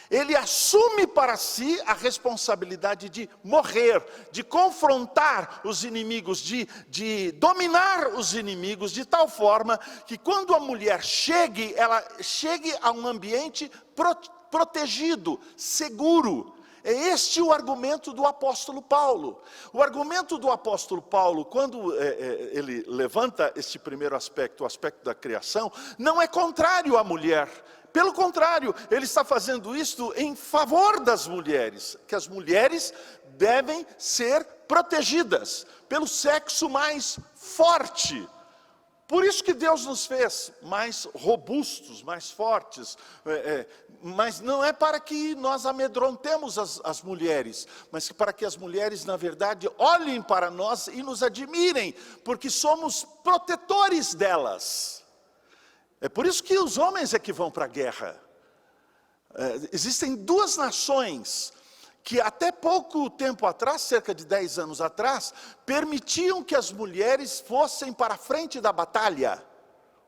A: Ele assume para si a responsabilidade de morrer, de confrontar os inimigos, de dominar os inimigos, de tal forma que quando a mulher ela chegue a um ambiente protegido, seguro. É este o argumento do apóstolo Paulo. O argumento do apóstolo Paulo, quando ele levanta este primeiro aspecto, o aspecto da criação, não é contrário à mulher. Pelo contrário, ele está fazendo isto em favor das mulheres, que as mulheres devem ser protegidas pelo sexo mais forte. Por isso que Deus nos fez mais robustos, mais fortes, mas não é para que nós amedrontemos as mulheres, mas para que as mulheres, na verdade, olhem para nós e nos admirem, porque somos protetores delas. É por isso que os homens é que vão para a guerra. Existem duas nações que até pouco tempo atrás, cerca de 10 anos atrás, permitiam que as mulheres fossem para a frente da batalha.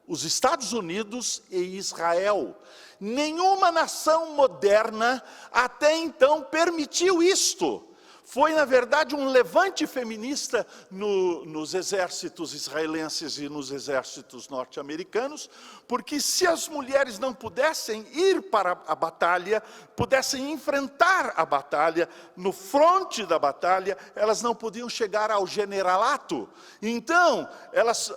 A: Os Estados Unidos e Israel. Nenhuma nação moderna até então permitiu isto. Foi, na verdade, um levante feminista nos exércitos israelenses e nos exércitos norte-americanos, porque se as mulheres não pudessem ir para a batalha, pudessem enfrentar a batalha, no fronte da batalha, elas não podiam chegar ao generalato. Então, elas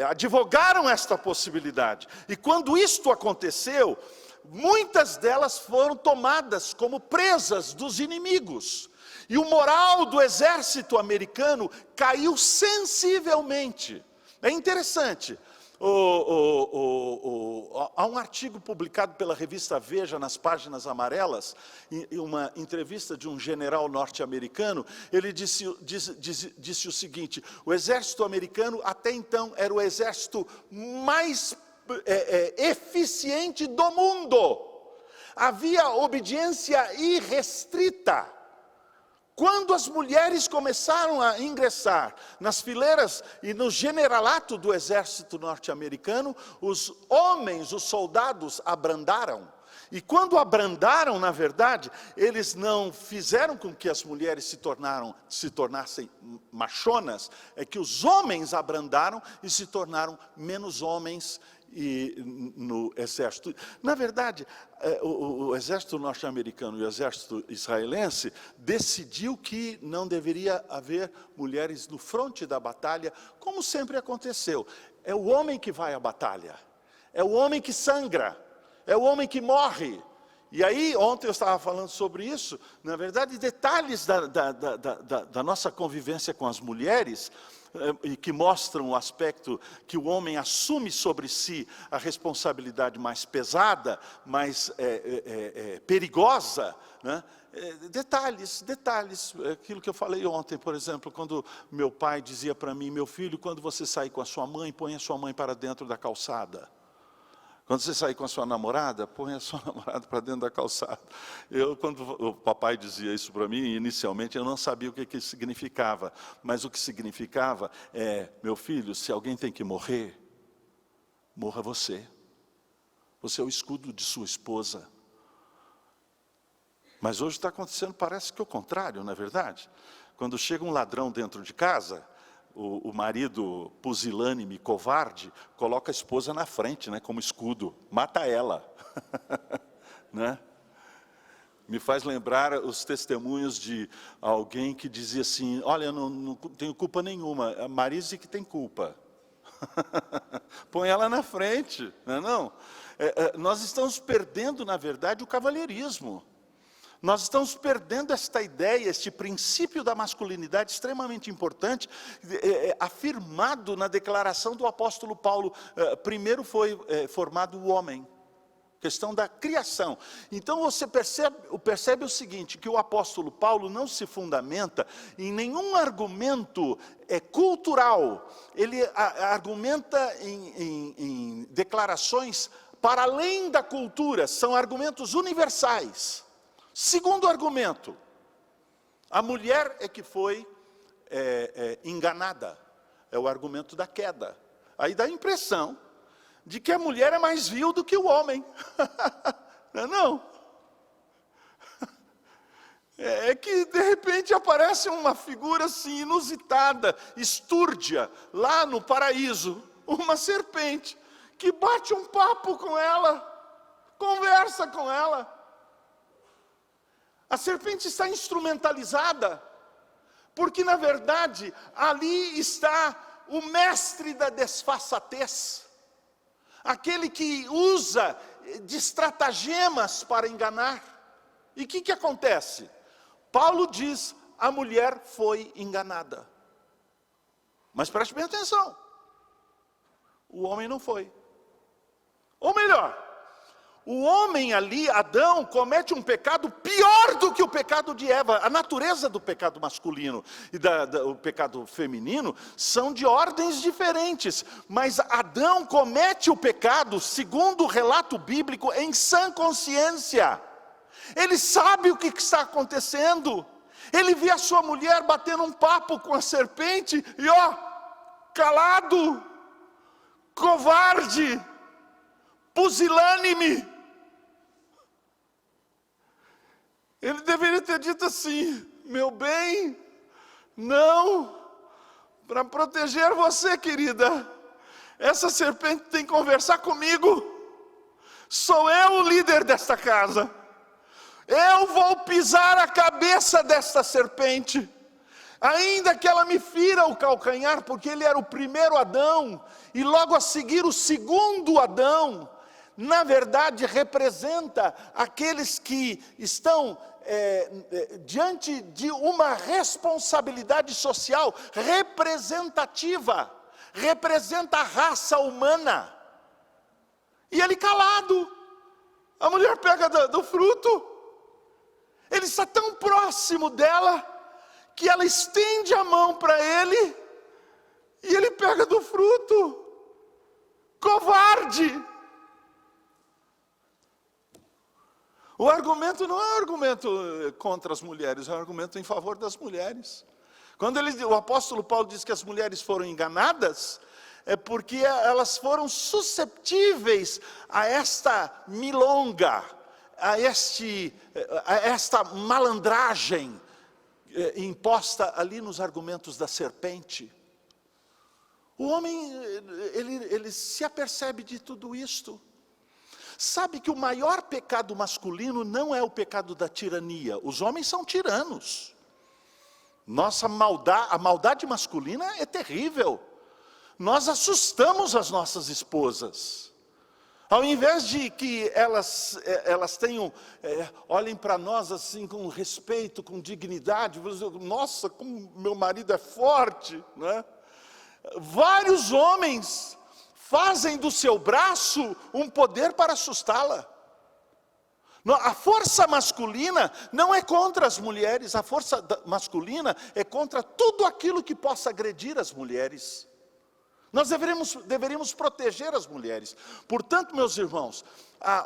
A: advogaram esta possibilidade. E quando isto aconteceu, muitas delas foram tomadas como presas dos inimigos. E o moral do exército americano caiu sensivelmente. É interessante. Há um artigo publicado pela revista Veja, nas páginas amarelas, uma entrevista de um general norte-americano. Ele disse o seguinte: o exército americano até então era o exército mais eficiente do mundo.
B: Havia obediência irrestrita. Quando as mulheres começaram a ingressar nas fileiras e no generalato do exército norte-americano, os homens, os soldados, abrandaram. E quando abrandaram, na verdade, eles não fizeram com que as mulheres se tornassem machonas, é que os homens abrandaram e se tornaram menos homens no exército. Na verdade, o exército norte-americano e o exército israelense decidiu que não deveria haver mulheres no fronte da batalha, como sempre aconteceu. É o homem que vai à batalha, é o homem que sangra, é o homem que morre. E aí, ontem eu estava falando sobre isso, na verdade, detalhes da nossa convivência com as mulheres, e que mostram o aspecto que o homem assume sobre si a responsabilidade mais pesada, mais perigosa, né? Detalhes, aquilo que eu falei ontem, por exemplo, quando meu pai dizia para mim: meu filho, quando você sair com a sua mãe, põe a sua mãe para dentro da calçada. Quando você sair com a sua namorada, põe a sua namorada para dentro da calçada. Quando o papai dizia isso para mim, inicialmente eu não sabia o que isso significava. Mas o que significava é: meu filho, se alguém tem que morrer, morra você. Você é o escudo de sua esposa. Mas hoje está acontecendo, parece que é o contrário, não é verdade? Quando chega um ladrão dentro de casa, o marido pusilânime, covarde, coloca a esposa na frente, né, como escudo, mata ela. Né? Me faz lembrar os testemunhos de alguém que dizia assim: olha, eu não tenho culpa nenhuma, a Marise que tem culpa. Põe ela na frente, não é não? Nós estamos perdendo, na verdade, o cavalheirismo. Nós estamos perdendo esta ideia, este princípio da masculinidade extremamente importante, afirmado na declaração do apóstolo Paulo. Primeiro foi formado o homem, questão da criação. Então você percebe o seguinte, que o apóstolo Paulo não se fundamenta em nenhum argumento cultural. Ele argumenta em declarações para além da cultura, são argumentos universais. Segundo argumento, a mulher é que foi enganada, é o argumento da queda. Aí dá a impressão de que a mulher é mais vil do que o homem. Não. É que de repente aparece uma figura assim inusitada, estúrdia, lá no paraíso, uma serpente, que bate um papo com ela, conversa com ela. A serpente está instrumentalizada, porque na verdade ali está o mestre da desfaçatez, aquele que usa de estratagemas para enganar. E o que acontece? Paulo diz: a mulher foi enganada. Mas preste bem atenção, o homem não foi. Ou melhor, o homem ali, Adão, comete um pecado pior do que o pecado de Eva. A natureza do pecado masculino e do pecado feminino são de ordens diferentes. Mas Adão comete o pecado, segundo o relato bíblico, em sã consciência. Ele sabe o que está acontecendo. Ele vê a sua mulher batendo um papo com a serpente e calado, covarde, pusilânime. Ele deveria ter dito assim: meu bem, não, para proteger você, querida, essa serpente tem que conversar comigo, sou eu o líder desta casa, eu vou pisar a cabeça desta serpente, ainda que ela me fira o calcanhar, porque ele era o primeiro Adão, e logo a seguir o segundo Adão, na verdade representa aqueles que estão diante de uma responsabilidade social representativa, representa a raça humana. E ele calado, a mulher pega do fruto, ele está tão próximo dela, que ela estende a mão para ele, e ele pega do fruto, covarde. O argumento não é um argumento contra as mulheres, é um argumento em favor das mulheres. Quando o apóstolo Paulo diz que as mulheres foram enganadas, é porque elas foram susceptíveis a esta milonga, a esta malandragem imposta ali nos argumentos da serpente. O homem, ele se apercebe de tudo isto. Sabe que o maior pecado masculino não é o pecado da tirania. Os homens são tiranos. A maldade masculina é terrível. Nós assustamos as nossas esposas. Ao invés de que elas tenham, olhem para nós assim com respeito, com dignidade, nossa, como meu marido é forte, não é? Vários homens fazem do seu braço um poder para assustá-la. A força masculina não é contra as mulheres, a força masculina é contra tudo aquilo que possa agredir as mulheres. Nós deveríamos proteger as mulheres. Portanto, meus irmãos,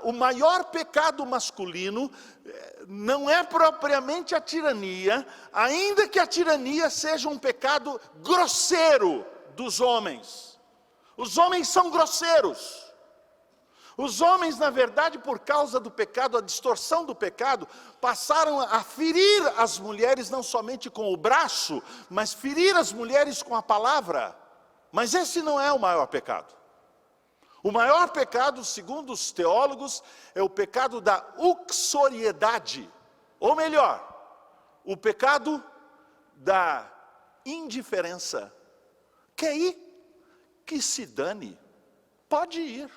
B: o maior pecado masculino não é propriamente a tirania, ainda que a tirania seja um pecado grosseiro dos homens. Os homens são grosseiros. Os homens, na verdade, por causa do pecado, a distorção do pecado, passaram a ferir as mulheres não somente com o braço, mas ferir as mulheres com a palavra. Mas esse não é o maior pecado. O maior pecado, segundo os teólogos, é o pecado da uxoriedade. Ou melhor, o pecado da indiferença. Quer ir? Que se dane. Pode ir.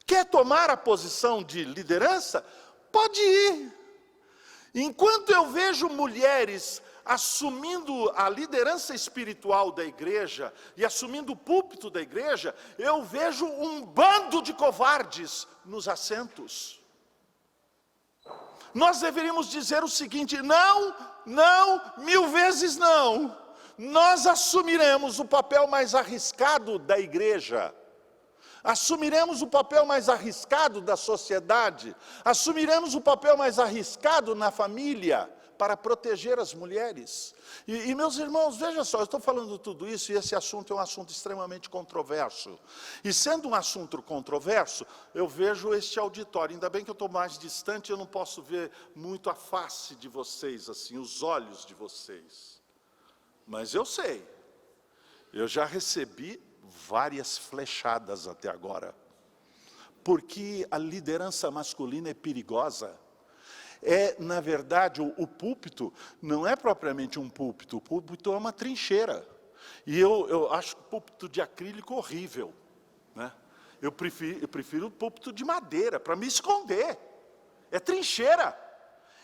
B: Quer tomar a posição de liderança? Pode ir. Enquanto eu vejo mulheres assumindo a liderança espiritual da igreja e assumindo o púlpito da igreja, eu vejo um bando de covardes nos assentos. Nós deveríamos dizer o seguinte: não, não, 1000 vezes não. Nós assumiremos o papel mais arriscado da igreja. Assumiremos o papel mais arriscado da sociedade. Assumiremos o papel mais arriscado na família, para proteger as mulheres. E meus irmãos, veja só, eu estou falando tudo isso, e esse assunto é um assunto extremamente controverso. E sendo um assunto controverso, eu vejo este auditório. Ainda bem que eu estou mais distante, eu não posso ver muito a face de vocês, assim, os olhos de vocês. Mas eu sei, eu já recebi várias flechadas até agora. Porque a liderança masculina é perigosa. Na verdade, o púlpito não é propriamente um púlpito, o púlpito é uma trincheira. E eu acho o púlpito de acrílico horrível, né? Eu prefiro o púlpito de madeira, para me esconder. É trincheira,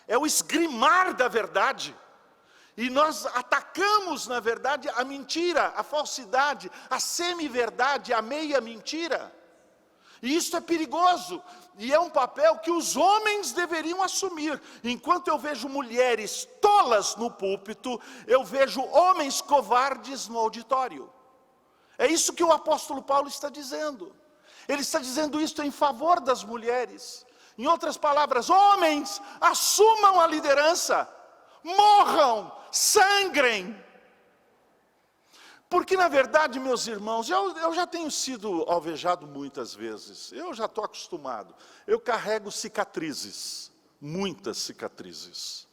B: é o esgrimar da verdade. E nós atacamos, na verdade, a mentira, a falsidade, a semi-verdade, a meia mentira. E isso é perigoso, e é um papel que os homens deveriam assumir. Enquanto eu vejo mulheres tolas no púlpito, eu vejo homens covardes no auditório. É isso que o apóstolo Paulo está dizendo. Ele está dizendo isso em favor das mulheres. Em outras palavras, homens, assumam a liderança, morram, sangrem. Porque, na verdade, meus irmãos, eu já tenho sido alvejado muitas vezes. Eu já estou acostumado. Eu carrego cicatrizes, muitas cicatrizes.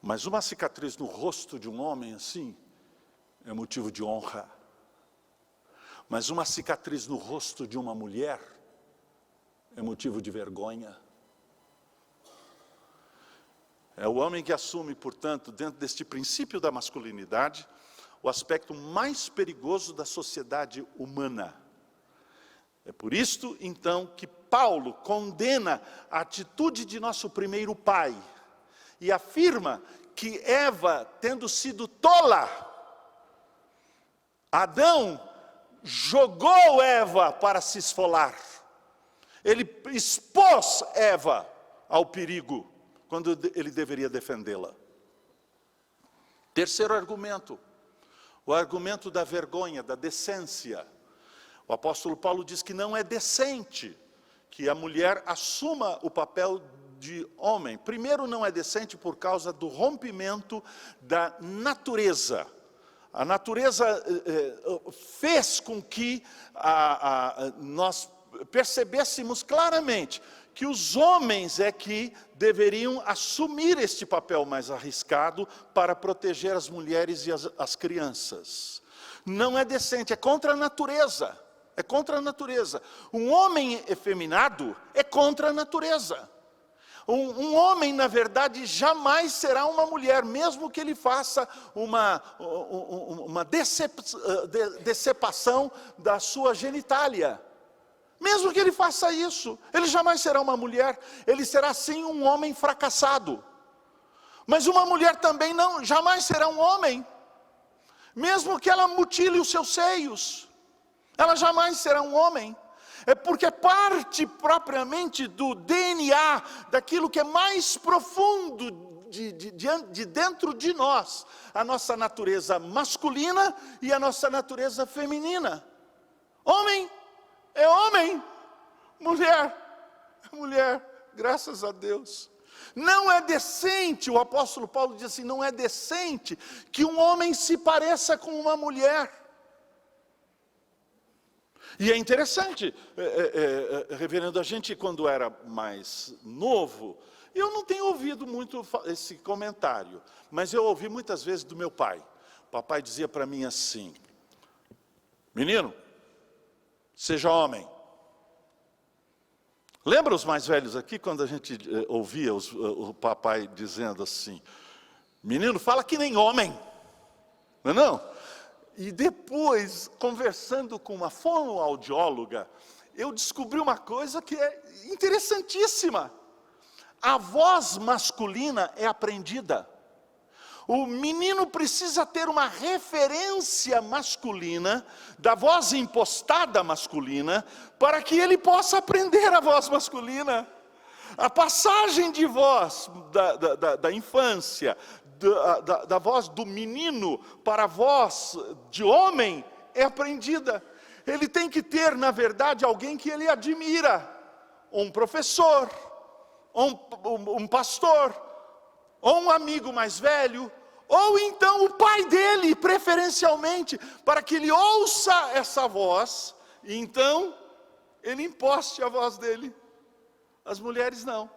B: Mas uma cicatriz no rosto de um homem, assim, é motivo de honra. Mas uma cicatriz no rosto de uma mulher é motivo de vergonha. É o homem que assume, portanto, dentro deste princípio da masculinidade, o aspecto mais perigoso da sociedade humana. É por isto, então, que Paulo condena a atitude de nosso primeiro pai e afirma que Eva, tendo sido tola, Adão jogou Eva para se esfolar. Ele expôs Eva ao perigo, quando ele deveria defendê-la. Terceiro argumento. O argumento da vergonha, da decência. O apóstolo Paulo diz que não é decente que a mulher assuma o papel de homem. Primeiro, não é decente por causa do rompimento da natureza. A natureza fez com que nós percebêssemos claramente que os homens é que deveriam assumir este papel mais arriscado para proteger as mulheres e as crianças. Não é decente, é contra a natureza. É contra a natureza. Um homem efeminado é contra a natureza. Um homem, na verdade, jamais será uma mulher, mesmo que ele faça uma decepação da sua genitália. Mesmo que ele faça isso, ele jamais será uma mulher, ele será sim um homem fracassado. Mas uma mulher também jamais será um homem, mesmo que ela mutile os seus seios, ela jamais será um homem. É porque parte propriamente do DNA, daquilo que é mais profundo de dentro de nós, a nossa natureza masculina e a nossa natureza feminina. Homem é homem, mulher é mulher, graças a Deus. Não é decente, o apóstolo Paulo diz assim, não é decente que um homem se pareça com uma mulher. E é interessante, reverendo, a gente quando era mais novo, eu não tenho ouvido muito esse comentário, mas eu ouvi muitas vezes do meu pai. O papai dizia para mim assim, menino, seja homem. Lembra os mais velhos aqui, quando a gente ouvia o papai dizendo assim, menino, fala que nem homem, não é não? E depois, conversando com uma fonoaudióloga, eu descobri uma coisa que é interessantíssima. A voz masculina é aprendida. O menino precisa ter uma referência masculina, da voz impostada masculina, para que ele possa aprender a voz masculina. A passagem de voz da infância, da voz do menino para a voz de homem, é aprendida. Ele tem que ter, na verdade, alguém que ele admira. Um professor, um pastor, ou um amigo mais velho, ou então o pai dele, preferencialmente, para que ele ouça essa voz, e então ele imposte a voz dele. As mulheres não.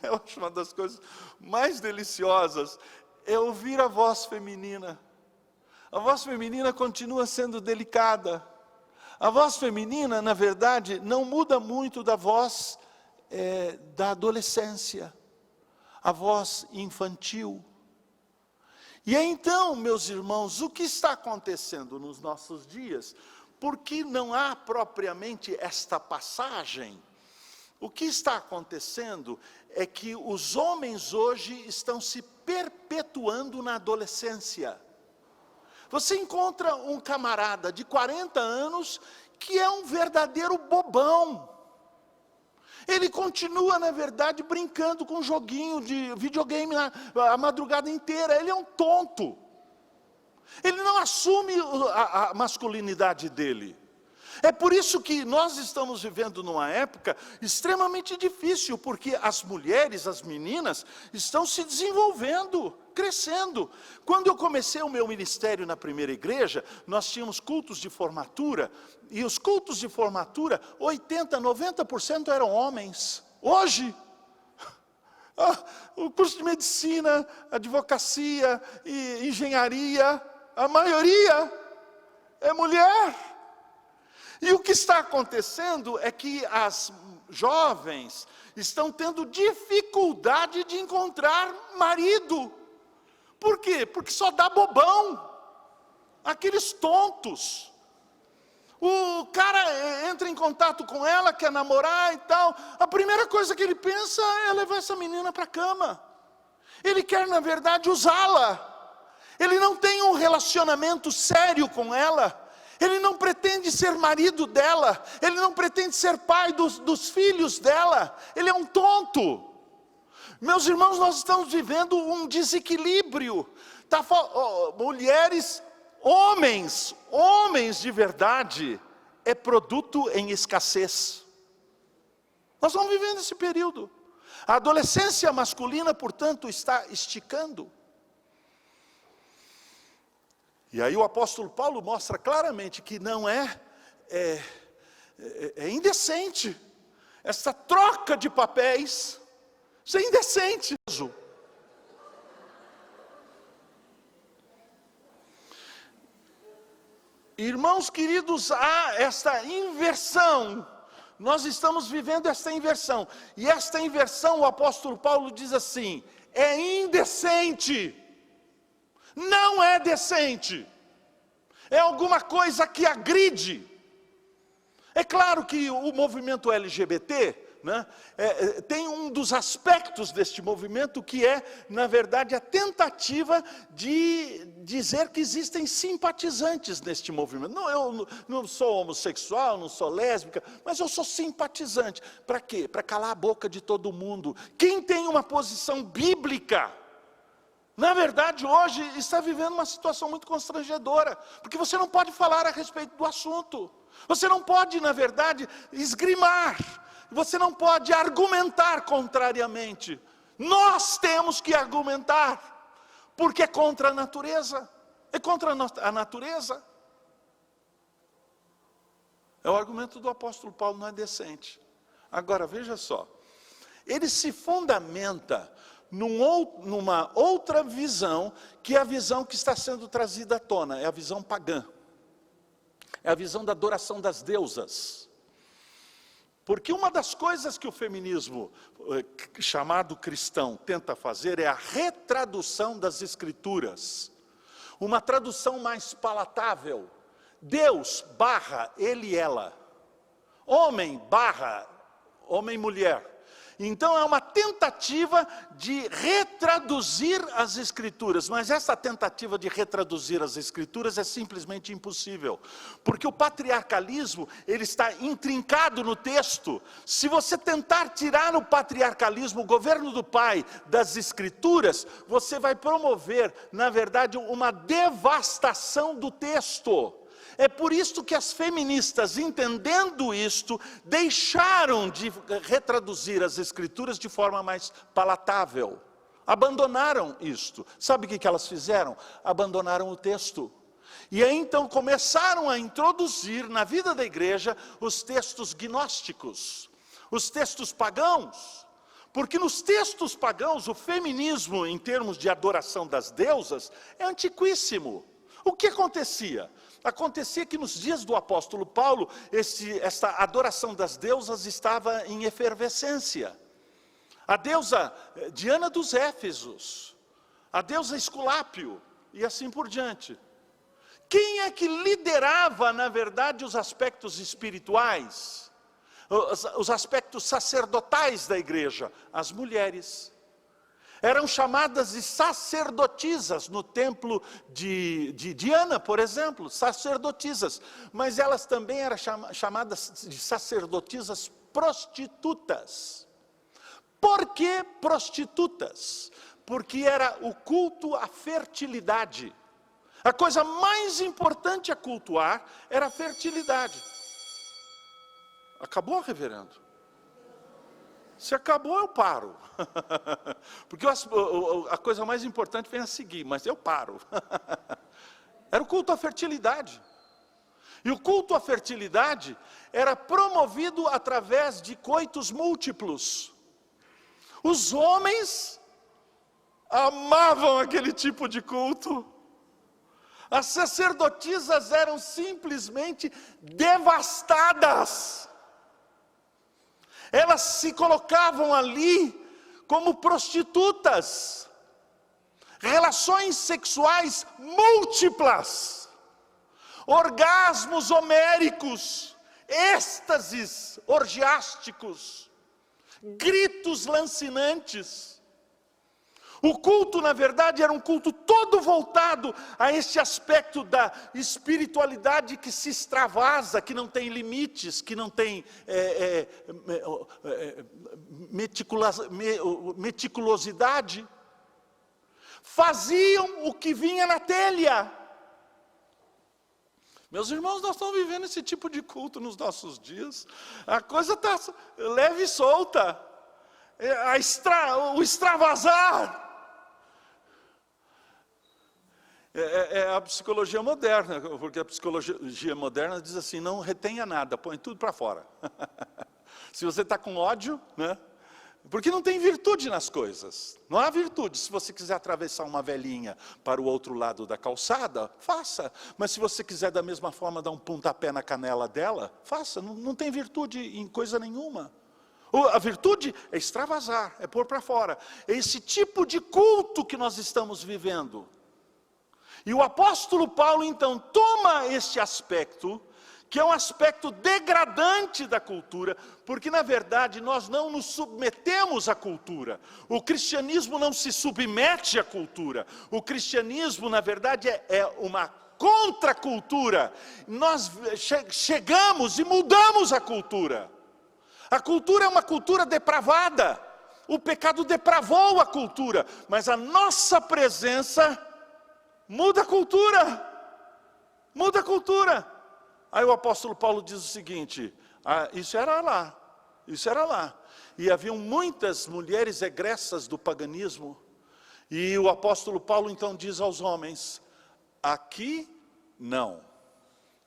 B: Eu acho uma das coisas mais deliciosas é ouvir a voz feminina. A voz feminina continua sendo delicada. A voz feminina, na verdade, não muda muito da voz da adolescência. A voz infantil. E então, meus irmãos, o que está acontecendo nos nossos dias? Porque não há propriamente esta passagem. O que está acontecendo é que os homens hoje estão se perpetuando na adolescência. Você encontra um camarada de 40 anos que é um verdadeiro bobão. Ele continua, na verdade, brincando com um joguinho de videogame a madrugada inteira. Ele é um tonto. Ele não assume a masculinidade dele. É por isso que nós estamos vivendo numa época extremamente difícil, porque as mulheres, as meninas, estão se desenvolvendo, crescendo. Quando eu comecei o meu ministério na primeira igreja, nós tínhamos cultos de formatura, e os cultos de formatura, 80%, 90% eram homens. Hoje, o curso de medicina, advocacia e engenharia, a maioria é mulher. E o que está acontecendo é que as jovens estão tendo dificuldade de encontrar marido. Por quê? Porque só dá bobão. Aqueles tontos. O cara entra em contato com ela, quer namorar e tal. A primeira coisa que ele pensa é levar essa menina para a cama. Ele quer, na verdade, usá-la. Ele não tem um relacionamento sério com ela. Ele não pretende ser marido dela. Ele não pretende ser pai dos filhos dela. Ele é um tonto. Meus irmãos, nós estamos vivendo um desequilíbrio. Mulheres, homens de verdade, é produto em escassez. Nós estamos vivendo esse período. A adolescência masculina, portanto, está esticando. E aí o apóstolo Paulo mostra claramente que não é indecente. Essa troca de papéis, isso é indecente. Irmãos queridos, há esta inversão. Nós estamos vivendo esta inversão. E esta inversão, o apóstolo Paulo diz assim, é indecente. Não é decente. É alguma coisa que agride. É claro que o movimento LGBT, né, tem um dos aspectos deste movimento que é, na verdade, a tentativa de dizer que existem simpatizantes neste movimento. Não, eu não sou homossexual, não sou lésbica, mas eu sou simpatizante. Para quê? Para calar a boca de todo mundo. Quem tem uma posição bíblica, na verdade, hoje está vivendo uma situação muito constrangedora, porque você não pode falar a respeito do assunto. Você não pode, na verdade, esgrimar. Você não pode argumentar contrariamente. Nós temos que argumentar, porque é contra a natureza. É contra a natureza. É o argumento do apóstolo Paulo, não é decente. Agora, veja só. Ele se fundamenta numa outra visão, que é a visão que está sendo trazida à tona, é a visão pagã. É a visão da adoração das deusas. Porque uma das coisas que o feminismo, chamado cristão, tenta fazer é a retradução das escrituras. Uma tradução mais palatável. Deus / ele e ela. Homem / homem e mulher. Então é uma tentativa de retraduzir as escrituras, mas essa tentativa de retraduzir as escrituras é simplesmente impossível, porque o patriarcalismo, ele está intrincado no texto. Se você tentar tirar o patriarcalismo, o governo do pai, das escrituras, você vai promover, na verdade, uma devastação do texto. É por isso que as feministas, entendendo isto, deixaram de retraduzir as escrituras de forma mais palatável. Abandonaram isto. Sabe o que elas fizeram? Abandonaram o texto. E aí então começaram a introduzir na vida da igreja os textos gnósticos, os textos pagãos. Porque nos textos pagãos, o feminismo, em termos de adoração das deusas, é antiquíssimo. O que acontecia? Acontecia que nos dias do apóstolo Paulo, esta adoração das deusas estava em efervescência. A deusa Diana dos Éfesos, a deusa Esculápio, e assim por diante. Quem é que liderava, na verdade, os aspectos espirituais, os aspectos sacerdotais da igreja? As mulheres. Eram chamadas de sacerdotisas no templo de Diana, por exemplo, sacerdotisas. Mas elas também eram chamadas de sacerdotisas prostitutas. Por que prostitutas? Porque era o culto à fertilidade. A coisa mais importante a cultuar era a fertilidade. Acabou, reverendo? Se acabou, eu paro. Porque a coisa mais importante vem a seguir, mas eu paro. Era o culto à fertilidade. E o culto à fertilidade era promovido através de coitos múltiplos. Os homens amavam aquele tipo de culto. As sacerdotisas eram simplesmente devastadas. Elas se colocavam ali como prostitutas. Relações sexuais múltiplas. Orgasmos homéricos. Êxtases orgiásticos. Gritos lancinantes. O culto, na verdade, era um culto todo voltado a este aspecto da espiritualidade que se extravasa, que não tem limites, que não tem meticulosidade. Faziam o que vinha na telha.
A: Meus irmãos, nós estamos vivendo esse tipo de culto nos nossos dias. A coisa está leve e solta. O extravasar. É a psicologia moderna, porque a psicologia moderna diz assim, não retenha nada, põe tudo para fora. Se você está com ódio, né? Porque não tem virtude nas coisas. Não há virtude. Se você quiser atravessar uma velhinha para o outro lado da calçada, faça. Mas se você quiser da mesma forma dar um pontapé na canela dela, faça. Não tem virtude em coisa nenhuma. A virtude é extravasar, é pôr para fora. É esse tipo de culto que nós estamos vivendo. E o apóstolo Paulo, então, toma este aspecto, que é um aspecto degradante da cultura, porque, na verdade, nós não nos submetemos à cultura. O cristianismo não se submete à cultura. O cristianismo, na verdade, é uma contracultura. Nós chegamos e mudamos a cultura. A cultura é uma cultura depravada. O pecado depravou a cultura, mas a nossa presença muda a cultura. Muda a cultura. Aí o apóstolo Paulo diz o seguinte, isso era lá. E haviam muitas mulheres egressas do paganismo. E o apóstolo Paulo então diz aos homens, aqui não.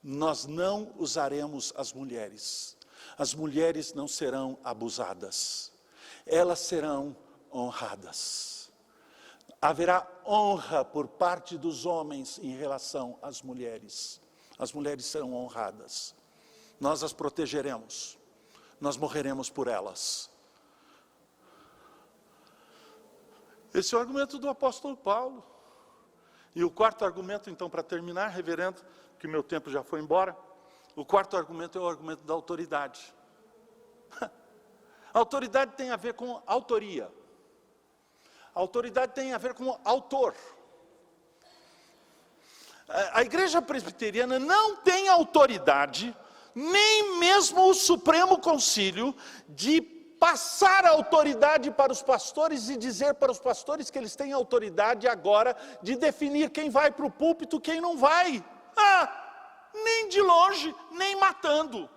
A: Nós não usaremos as mulheres. As mulheres não serão abusadas. Elas serão honradas. Haverá honra por parte dos homens em relação às mulheres. As mulheres serão honradas. Nós as protegeremos. Nós morreremos por elas. Esse é o argumento do apóstolo Paulo. E o quarto argumento, então, para terminar, reverendo, que meu tempo já foi embora. O quarto argumento é o argumento da autoridade. A autoridade tem a ver com autoria. A autoridade tem a ver com autor. A igreja presbiteriana não tem autoridade, nem mesmo o Supremo Concílio, de passar a autoridade para os pastores e dizer para os pastores que eles têm autoridade agora de definir quem vai para o púlpito, quem não vai. Nem de longe, nem matando.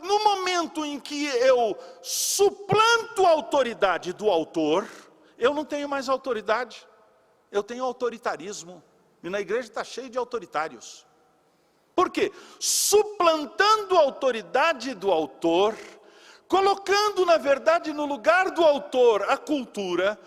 A: No momento em que eu suplanto a autoridade do autor, eu não tenho mais autoridade. Eu tenho autoritarismo, e na igreja está cheio de autoritários. Por quê? Suplantando a autoridade do autor, colocando na verdade no lugar do autor a cultura,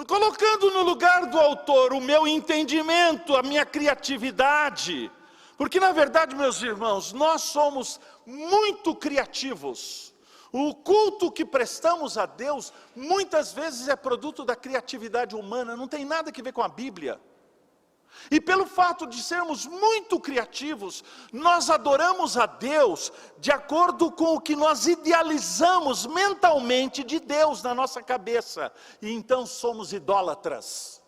A: colocando no lugar do autor o meu entendimento, a minha criatividade. Porque na verdade, meus irmãos, nós somos muito criativos. O culto que prestamos a Deus, muitas vezes é produto da criatividade humana, não tem nada a ver com a Bíblia. E pelo fato de sermos muito criativos, nós adoramos a Deus de acordo com o que nós idealizamos mentalmente de Deus na nossa cabeça. E então somos idólatras.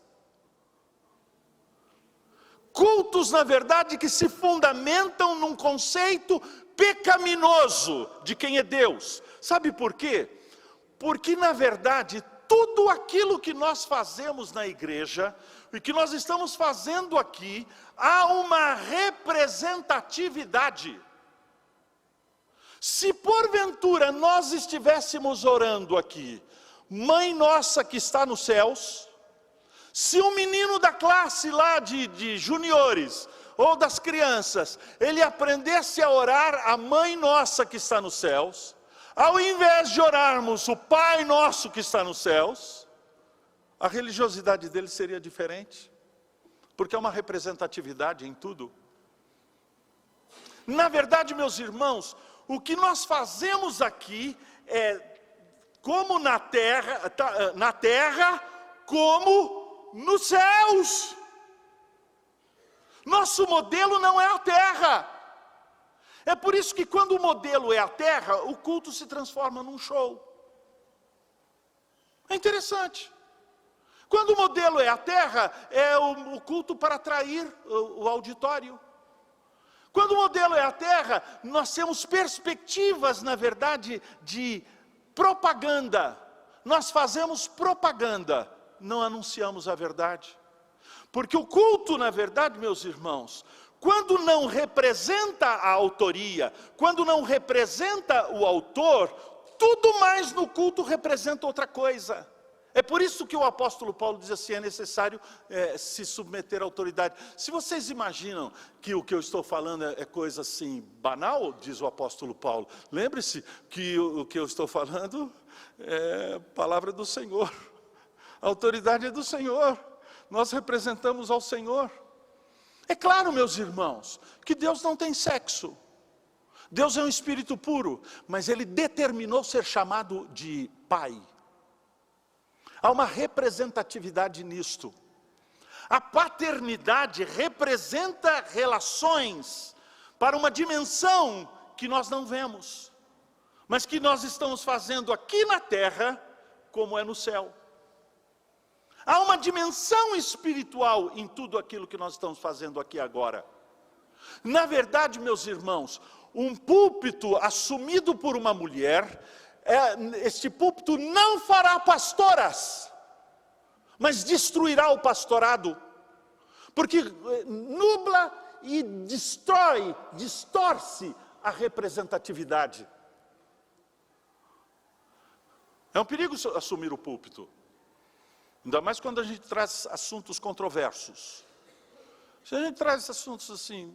A: Cultos, na verdade, que se fundamentam num conceito pecaminoso de quem é Deus. Sabe por quê? Porque, na verdade, tudo aquilo que nós fazemos na igreja, e que nós estamos fazendo aqui, há uma representatividade. Se porventura nós estivéssemos orando aqui, Mãe Nossa que está nos céus, se um menino da classe lá de juniores, ou das crianças, ele aprendesse a orar a Mãe Nossa que está nos céus, ao invés de orarmos o Pai Nosso que está nos céus, a religiosidade dele seria diferente, porque é uma representatividade em tudo. Na verdade, meus irmãos, o que nós fazemos aqui é como na terra como nos céus. Nosso modelo não é a terra. É por isso que quando o modelo é a terra, o culto se transforma num show. É interessante. Quando o modelo é a terra, é o culto para atrair o auditório. Quando o modelo é a terra, nós temos perspectivas, na verdade, de propaganda. Nós fazemos propaganda, não anunciamos a verdade.
B: Porque o culto, na verdade, meus irmãos, quando não representa a autoria, quando não representa o autor, tudo mais no culto representa outra coisa. É por isso que o apóstolo Paulo diz assim, é necessário se submeter à autoridade. Se vocês imaginam que o que eu estou falando é coisa assim banal, diz o apóstolo Paulo, lembre-se que o que eu estou falando é palavra do Senhor. A autoridade é do Senhor. Nós representamos ao Senhor. É claro, meus irmãos, que Deus não tem sexo. Deus é um espírito puro, mas Ele determinou ser chamado de Pai. Há uma representatividade nisto. A paternidade representa relações para uma dimensão que nós não vemos, mas que nós estamos fazendo aqui na terra, como é no céu. Há uma dimensão espiritual em tudo aquilo que nós estamos fazendo aqui agora. Na verdade, meus irmãos, um púlpito assumido por uma mulher, este púlpito não fará pastoras, mas destruirá o pastorado, porque nubla e destrói, distorce a representatividade. É um perigo assumir o púlpito, ainda mais quando a gente traz assuntos controversos. Se a gente traz assuntos assim,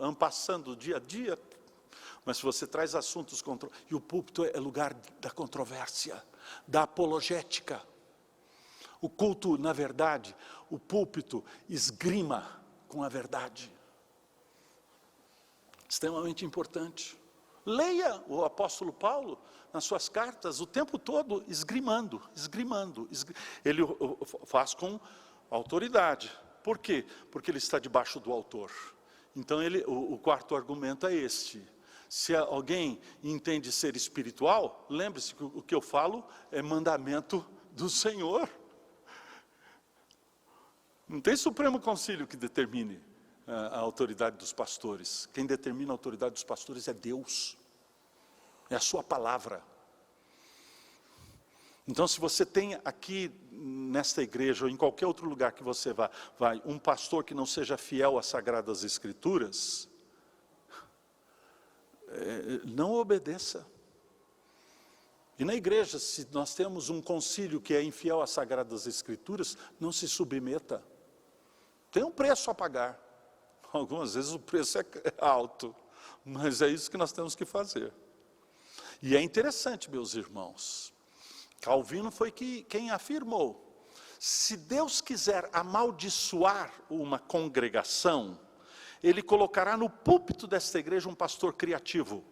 B: en passant do dia a dia, mas se você traz assuntos e o púlpito é lugar da controvérsia, da apologética. O culto, na verdade, o púlpito esgrima com a verdade. Extremamente importante. Leia o apóstolo Paulo nas suas cartas o tempo todo esgrimando. Ele faz com autoridade. Por quê? Porque ele está debaixo do autor. Então o quarto argumento é este. Se alguém entende ser espiritual, lembre-se que o que eu falo é mandamento do Senhor. Não tem Supremo Concílio que determine a autoridade dos pastores. Quem determina a autoridade dos pastores é Deus. É a sua palavra. Então, se você tem aqui nesta igreja ou em qualquer outro lugar que você vai um pastor que não seja fiel às Sagradas Escrituras, não obedeça. E na igreja, se nós temos um concílio que é infiel às Sagradas Escrituras, não se submeta. Tem um preço a pagar. Algumas vezes o preço é alto, mas é isso que nós temos que fazer. E é interessante, meus irmãos, Calvino foi quem afirmou, se Deus quiser amaldiçoar uma congregação, Ele colocará no púlpito desta igreja um pastor criativo.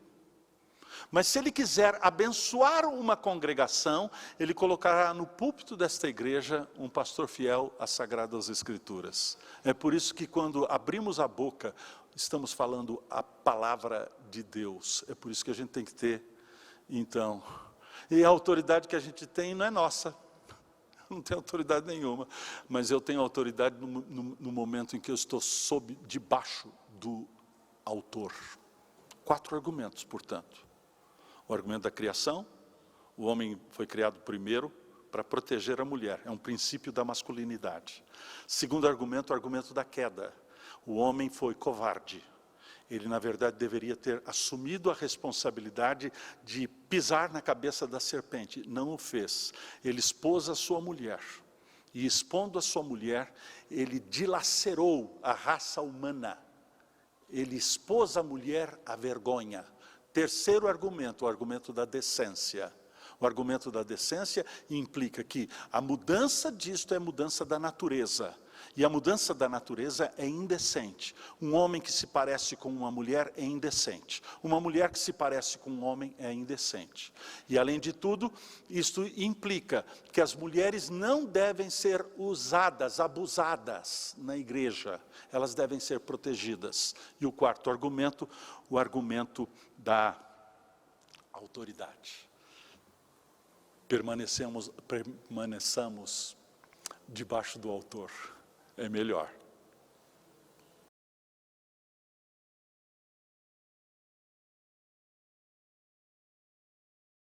B: Mas se Ele quiser abençoar uma congregação, Ele colocará no púlpito desta igreja um pastor fiel às Sagradas Escrituras. É por isso que quando abrimos a boca, estamos falando a palavra de Deus. É por isso que a gente tem que ter, então... E a autoridade que a gente tem não é nossa. Não tenho autoridade nenhuma. Mas eu tenho autoridade no momento em que eu estou debaixo do autor. 4 argumentos, portanto. O argumento da criação. O homem foi criado primeiro para proteger a mulher. É um princípio da masculinidade. Segundo argumento, o argumento da queda. O homem foi covarde. Ele, na verdade, deveria ter assumido a responsabilidade de pisar na cabeça da serpente. Não o fez. Ele expôs a sua mulher. E expondo a sua mulher, ele dilacerou a raça humana. Ele expôs a mulher à vergonha. Terceiro argumento, o argumento da decência. O argumento da decência implica que a mudança disto é mudança da natureza. E a mudança da natureza é indecente. Um homem que se parece com uma mulher é indecente. Uma mulher que se parece com um homem é indecente. E além de tudo, isto implica que as mulheres não devem ser usadas, abusadas na igreja. Elas devem ser protegidas. E o quarto argumento, o argumento da autoridade. Permaneçamos debaixo do autor. É melhor.